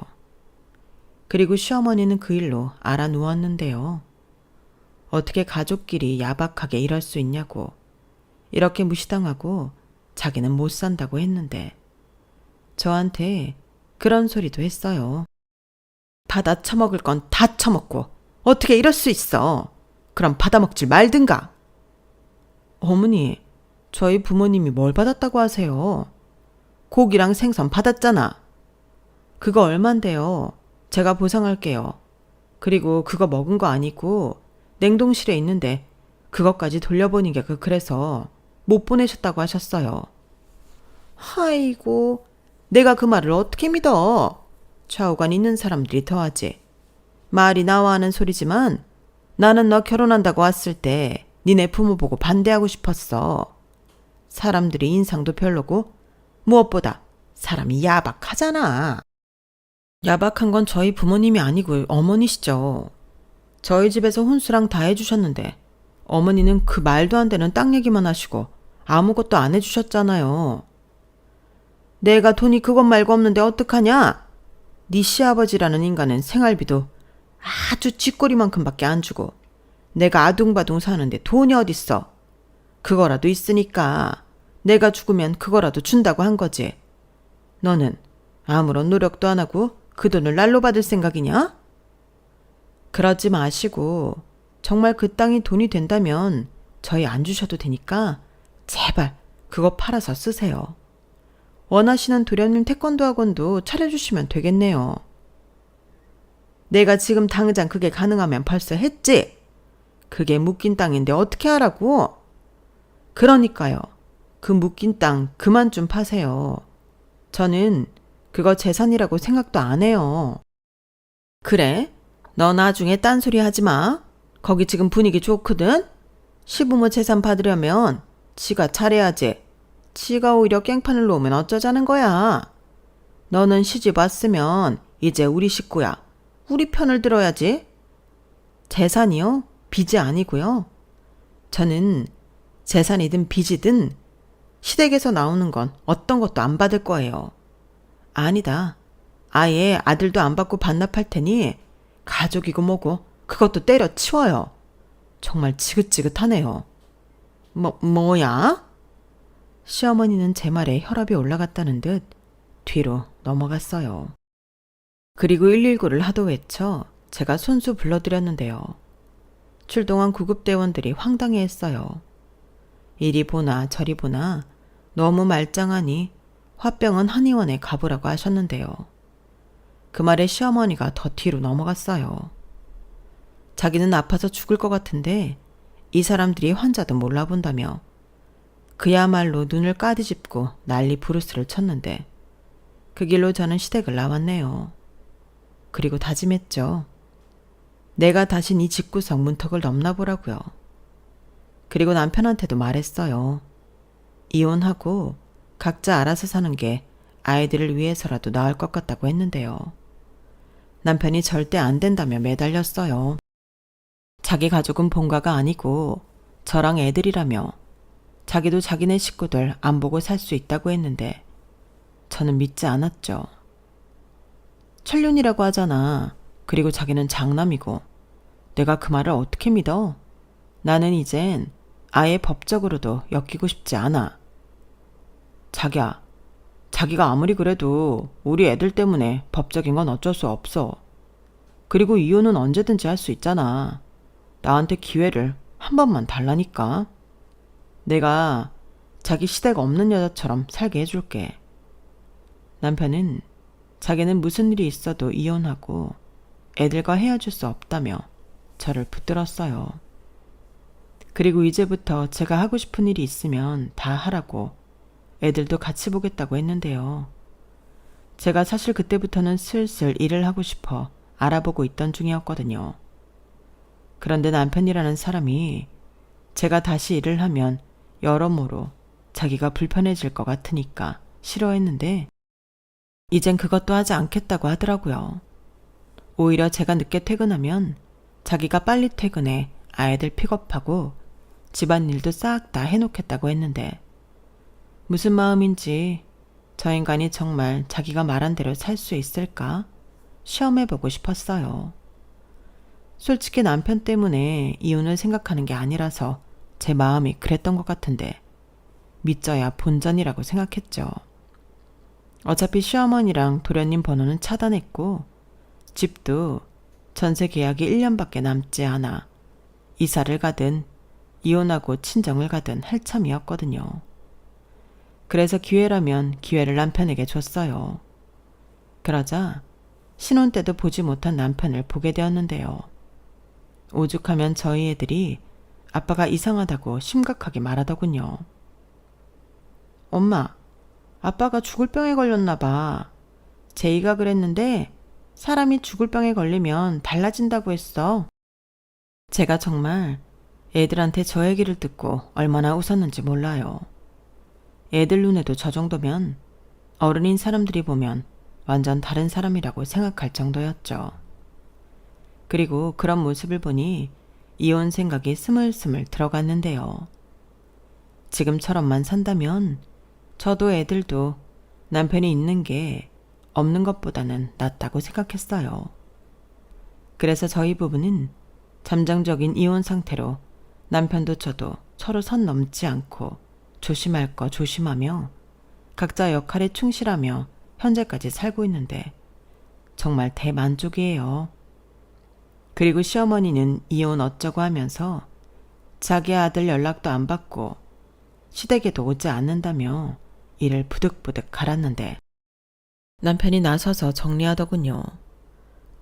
그리고 시어머니는 그 일로 알아 누웠는데요. 어떻게 가족끼리 야박하게 이럴 수 있냐고 이렇게 무시당하고 자기는 못 산다고 했는데 저한테 그런 소리도 했어요. 받아 처먹을 건 다 처먹고 어떻게 이럴 수 있어. 그럼 받아먹지 말든가. 어머니, 저희 부모님이 뭘 받았다고 하세요? 고기랑 생선 받았잖아. 그거 얼만데요? 제가 보상할게요. 그리고 그거 먹은 거 아니고 냉동실에 있는데 그것까지 돌려보니까 그래서 못 보내셨다고 하셨어요. 아이고, 내가 그 말을 어떻게 믿어? 좌우간 있는 사람들이 더하지. 말이 나와 하는 소리지만 나는 너 결혼한다고 왔을 때 니네 부모 보고 반대하고 싶었어. 사람들이 인상도 별로고 무엇보다 사람이 야박하잖아. 야박한 건 저희 부모님이 아니고 어머니시죠. 저희 집에서 혼수랑 다 해주셨는데 어머니는 그 말도 안 되는 땅 얘기만 하시고 아무것도 안 해주셨잖아요. 내가 돈이 그것 말고 없는데 어떡하냐? 네 시아버지라는 인간은 생활비도 아주 쥐꼬리만큼밖에 안 주고 내가 아둥바둥 사는데 돈이 어딨어. 그거라도 있으니까 내가 죽으면 그거라도 준다고 한 거지. 너는 아무런 노력도 안 하고 그 돈을 날로 받을 생각이냐? 그러지 마시고 정말 그 땅이 돈이 된다면 저희 안 주셔도 되니까 제발 그거 팔아서 쓰세요. 원하시는 도련님 태권도 학원도 차려주시면 되겠네요. 내가 지금 당장 그게 가능하면 벌써 했지. 그게 묶인 땅인데 어떻게 하라고? 그러니까요. 그 묶인 땅 그만 좀 파세요. 저는 그거 재산이라고 생각도 안 해요. 그래? 너 나중에 딴소리 하지 마. 거기 지금 분위기 좋거든? 시부모 재산 받으려면 지가 잘해야지. 지가 오히려 깽판을 놓으면 어쩌자는 거야. 너는 시집 왔으면 이제 우리 식구야. 우리 편을 들어야지. 재산이요? 빚이 아니고요. 저는 재산이든 빚이든 시댁에서 나오는 건 어떤 것도 안 받을 거예요. 아니다. 아예 아들도 안 받고 반납할 테니 가족이고 뭐고 그것도 때려치워요. 정말 지긋지긋하네요. 뭐야? 시어머니는 제 말에 혈압이 올라갔다는 듯 뒤로 넘어갔어요. 그리고 119를 하도 외쳐 제가 손수 불러드렸는데요. 출동한 구급대원들이 황당해했어요. 이리 보나 저리 보나 너무 말짱하니 화병은 한의원에 가보라고 하셨는데요. 그 말에 시어머니가 더 뒤로 넘어갔어요. 자기는 아파서 죽을 것 같은데 이 사람들이 환자도 몰라본다며 그야말로 눈을 까디집고 난리 부르스를 쳤는데 그 길로 저는 시댁을 나왔네요. 그리고 다짐했죠. 내가 다신 이 집구석 문턱을 넘나보라고요. 그리고 남편한테도 말했어요. 이혼하고 각자 알아서 사는 게 아이들을 위해서라도 나을 것 같다고 했는데요. 남편이 절대 안 된다며 매달렸어요. 자기 가족은 본가가 아니고 저랑 애들이라며 자기도 자기네 식구들 안 보고 살 수 있다고 했는데 저는 믿지 않았죠. 천륜이라고 하잖아. 그리고 자기는 장남이고 내가 그 말을 어떻게 믿어? 나는 이젠 아예 법적으로도 엮이고 싶지 않아. 자기야, 자기가 아무리 그래도 우리 애들 때문에 법적인 건 어쩔 수 없어. 그리고 이혼은 언제든지 할 수 있잖아. 나한테 기회를 한 번만 달라니까. 내가 자기 시댁 없는 여자처럼 살게 해줄게. 남편은 자기는 무슨 일이 있어도 이혼하고 애들과 헤어질 수 없다며 저를 붙들었어요. 그리고 이제부터 제가 하고 싶은 일이 있으면 다 하라고 애들도 같이 보겠다고 했는데요. 제가 사실 그때부터는 슬슬 일을 하고 싶어 알아보고 있던 중이었거든요. 그런데 남편이라는 사람이 제가 다시 일을 하면 여러모로 자기가 불편해질 것 같으니까 싫어했는데 이젠 그것도 하지 않겠다고 하더라고요. 오히려 제가 늦게 퇴근하면 자기가 빨리 퇴근해 아이들 픽업하고 집안일도 싹 다 해놓겠다고 했는데 무슨 마음인지 저 인간이 정말 자기가 말한 대로 살 수 있을까 시험해보고 싶었어요. 솔직히 남편 때문에 이혼을 생각하는 게 아니라서 제 마음이 그랬던 것 같은데 믿져야 본전이라고 생각했죠. 어차피 시어머니랑 도련님 번호는 차단했고 집도 전세 계약이 1년밖에 남지 않아 이사를 가든 이혼하고 친정을 가든 할 참이었거든요. 그래서 기회라면 기회를 남편에게 줬어요. 그러자 신혼 때도 보지 못한 남편을 보게 되었는데요. 오죽하면 저희 애들이 아빠가 이상하다고 심각하게 말하더군요. 엄마, 아빠가 죽을 병에 걸렸나 봐. 제이가 그랬는데 사람이 죽을 병에 걸리면 달라진다고 했어. 제가 정말 애들한테 저 얘기를 듣고 얼마나 웃었는지 몰라요. 애들 눈에도 저 정도면 어른인 사람들이 보면 완전 다른 사람이라고 생각할 정도였죠. 그리고 그런 모습을 보니 이혼 생각이 스물스물 들어갔는데요. 지금처럼만 산다면 저도 애들도 남편이 있는 게 없는 것보다는 낫다고 생각했어요. 그래서 저희 부부는 잠정적인 이혼 상태로 남편도 저도 서로 선 넘지 않고 조심할 거 조심하며 각자 역할에 충실하며 현재까지 살고 있는데 정말 대만족이에요. 그리고 시어머니는 이혼 어쩌고 하면서 자기 아들 연락도 안 받고 시댁에도 오지 않는다며 일을 부득부득 갈았는데 남편이 나서서 정리하더군요.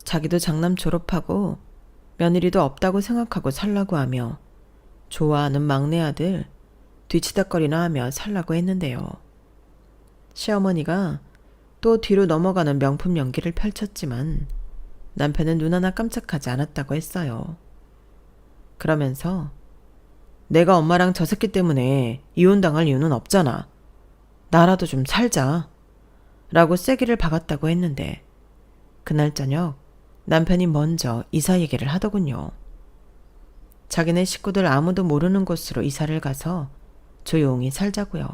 자기도 장남 졸업하고 며느리도 없다고 생각하고 살라고 하며 좋아하는 막내 아들 뒤치다거리나 하며 살라고 했는데요. 시어머니가 또 뒤로 넘어가는 명품 연기를 펼쳤지만 남편은 눈 하나 깜짝하지 않았다고 했어요. 그러면서 내가 엄마랑 저 새끼 때문에 이혼당할 이유는 없잖아. 나라도 좀 살자. 라고 쐐기를 박았다고 했는데 그날 저녁 남편이 먼저 이사 얘기를 하더군요. 자기네 식구들 아무도 모르는 곳으로 이사를 가서 조용히 살자고요.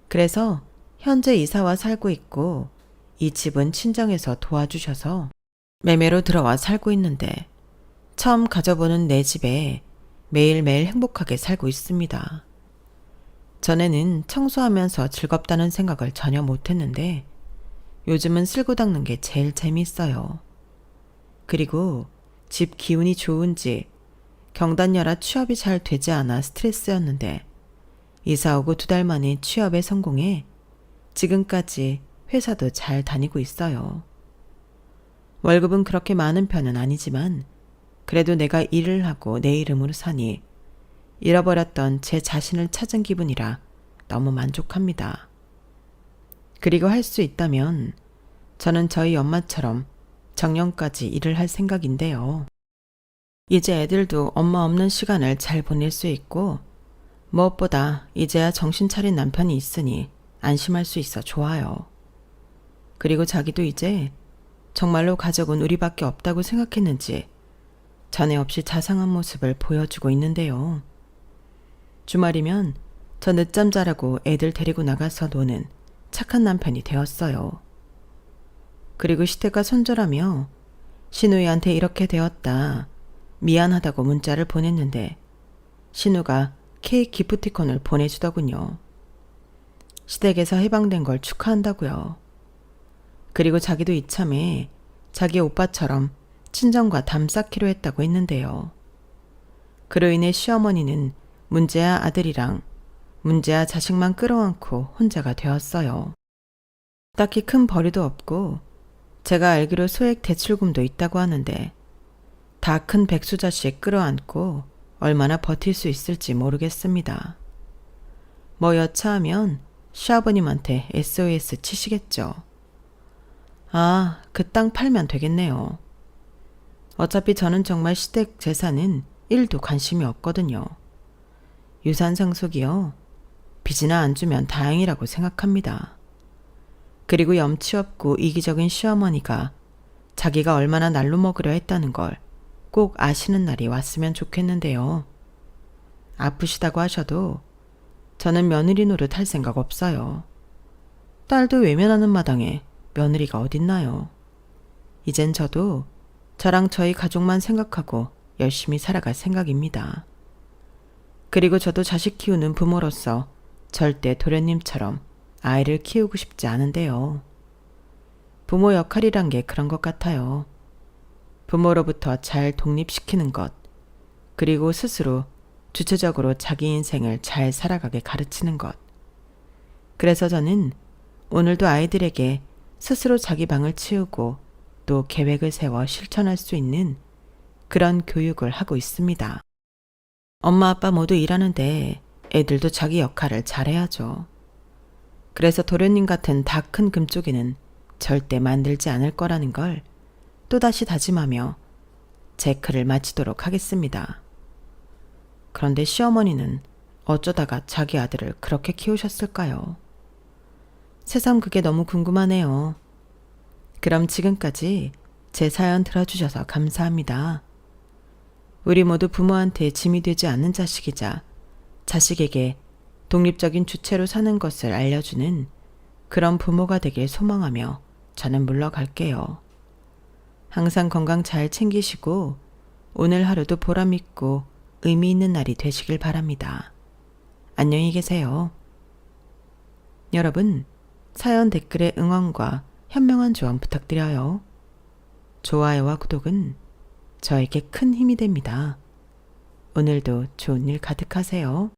그래서 현재 이사와 살고 있고 이 집은 친정에서 도와주셔서 매매로 들어와 살고 있는데 처음 가져보는 내 집에 매일매일 행복하게 살고 있습니다. 전에는 청소하면서 즐겁다는 생각을 전혀 못했는데 요즘은 쓸고 닦는 게 제일 재미있어요. 그리고 집 기운이 좋은지 경단녀라 취업이 잘 되지 않아 스트레스였는데 이사 오고 2달 만에 취업에 성공해 지금까지 회사도 잘 다니고 있어요. 월급은 그렇게 많은 편은 아니지만 그래도 내가 일을 하고 내 이름으로 사니 잃어버렸던 제 자신을 찾은 기분이라 너무 만족합니다. 그리고 할 수 있다면 저는 저희 엄마처럼 정년까지 일을 할 생각인데요. 이제 애들도 엄마 없는 시간을 잘 보낼 수 있고 무엇보다 이제야 정신 차린 남편이 있으니 안심할 수 있어 좋아요. 그리고 자기도 이제 정말로 가족은 우리밖에 없다고 생각했는지 전에 없이 자상한 모습을 보여주고 있는데요. 주말이면 저 늦잠 자라고 애들 데리고 나가서 노는 착한 남편이 되었어요. 그리고 시댁과 손절하며 신우이한테 이렇게 되었다 미안하다고 문자를 보냈는데 신우가 케이크 기프티콘을 보내주더군요. 시댁에서 해방된 걸 축하한다고요. 그리고 자기도 이참에 자기 오빠처럼 친정과 담 쌓기로 했다고 했는데요. 그로 인해 시어머니는 문제아 아들이랑 문제아 자식만 끌어안고 혼자가 되었어요. 딱히 큰 벌이도 없고 제가 알기로 소액 대출금도 있다고 하는데 다 큰 백수 자식 끌어안고 얼마나 버틸 수 있을지 모르겠습니다. 뭐 여차하면 시아버님한테 SOS 치시겠죠. 아, 그 땅 팔면 되겠네요. 어차피 저는 정말 시댁 재산은 1도 관심이 없거든요. 유산 상속이요. 빚이나 안 주면 다행이라고 생각합니다. 그리고 염치 없고 이기적인 시어머니가 자기가 얼마나 날로 먹으려 했다는 걸 꼭 아시는 날이 왔으면 좋겠는데요. 아프시다고 하셔도 저는 며느리 노릇 할 생각 없어요. 딸도 외면하는 마당에 며느리가 어딨나요. 이젠 저도 저랑 저희 가족만 생각하고 열심히 살아갈 생각입니다. 그리고 저도 자식 키우는 부모로서 절대 도련님처럼 아이를 키우고 싶지 않은데요. 부모 역할이란 게 그런 것 같아요. 부모로부터 잘 독립시키는 것, 그리고 스스로 주체적으로 자기 인생을 잘 살아가게 가르치는 것. 그래서 저는 오늘도 아이들에게 스스로 자기 방을 치우고 또 계획을 세워 실천할 수 있는 그런 교육을 하고 있습니다. 엄마 아빠 모두 일하는데 애들도 자기 역할을 잘해야죠. 그래서 도련님 같은 다 큰 금쪽이는 절대 만들지 않을 거라는 걸 또다시 다짐하며 제 글을 마치도록 하겠습니다. 그런데 시어머니는 어쩌다가 자기 아들을 그렇게 키우셨을까요? 새삼 그게 너무 궁금하네요. 그럼 지금까지 제 사연 들어주셔서 감사합니다. 우리 모두 부모한테 짐이 되지 않는 자식이자 자식에게 독립적인 주체로 사는 것을 알려주는 그런 부모가 되길 소망하며 저는 물러갈게요. 항상 건강 잘 챙기시고 오늘 하루도 보람있고 의미 있는 날이 되시길 바랍니다. 안녕히 계세요. 여러분, 사연 댓글에 응원과 현명한 조언 부탁드려요. 좋아요와 구독은 저에게 큰 힘이 됩니다. 오늘도 좋은 일 가득하세요.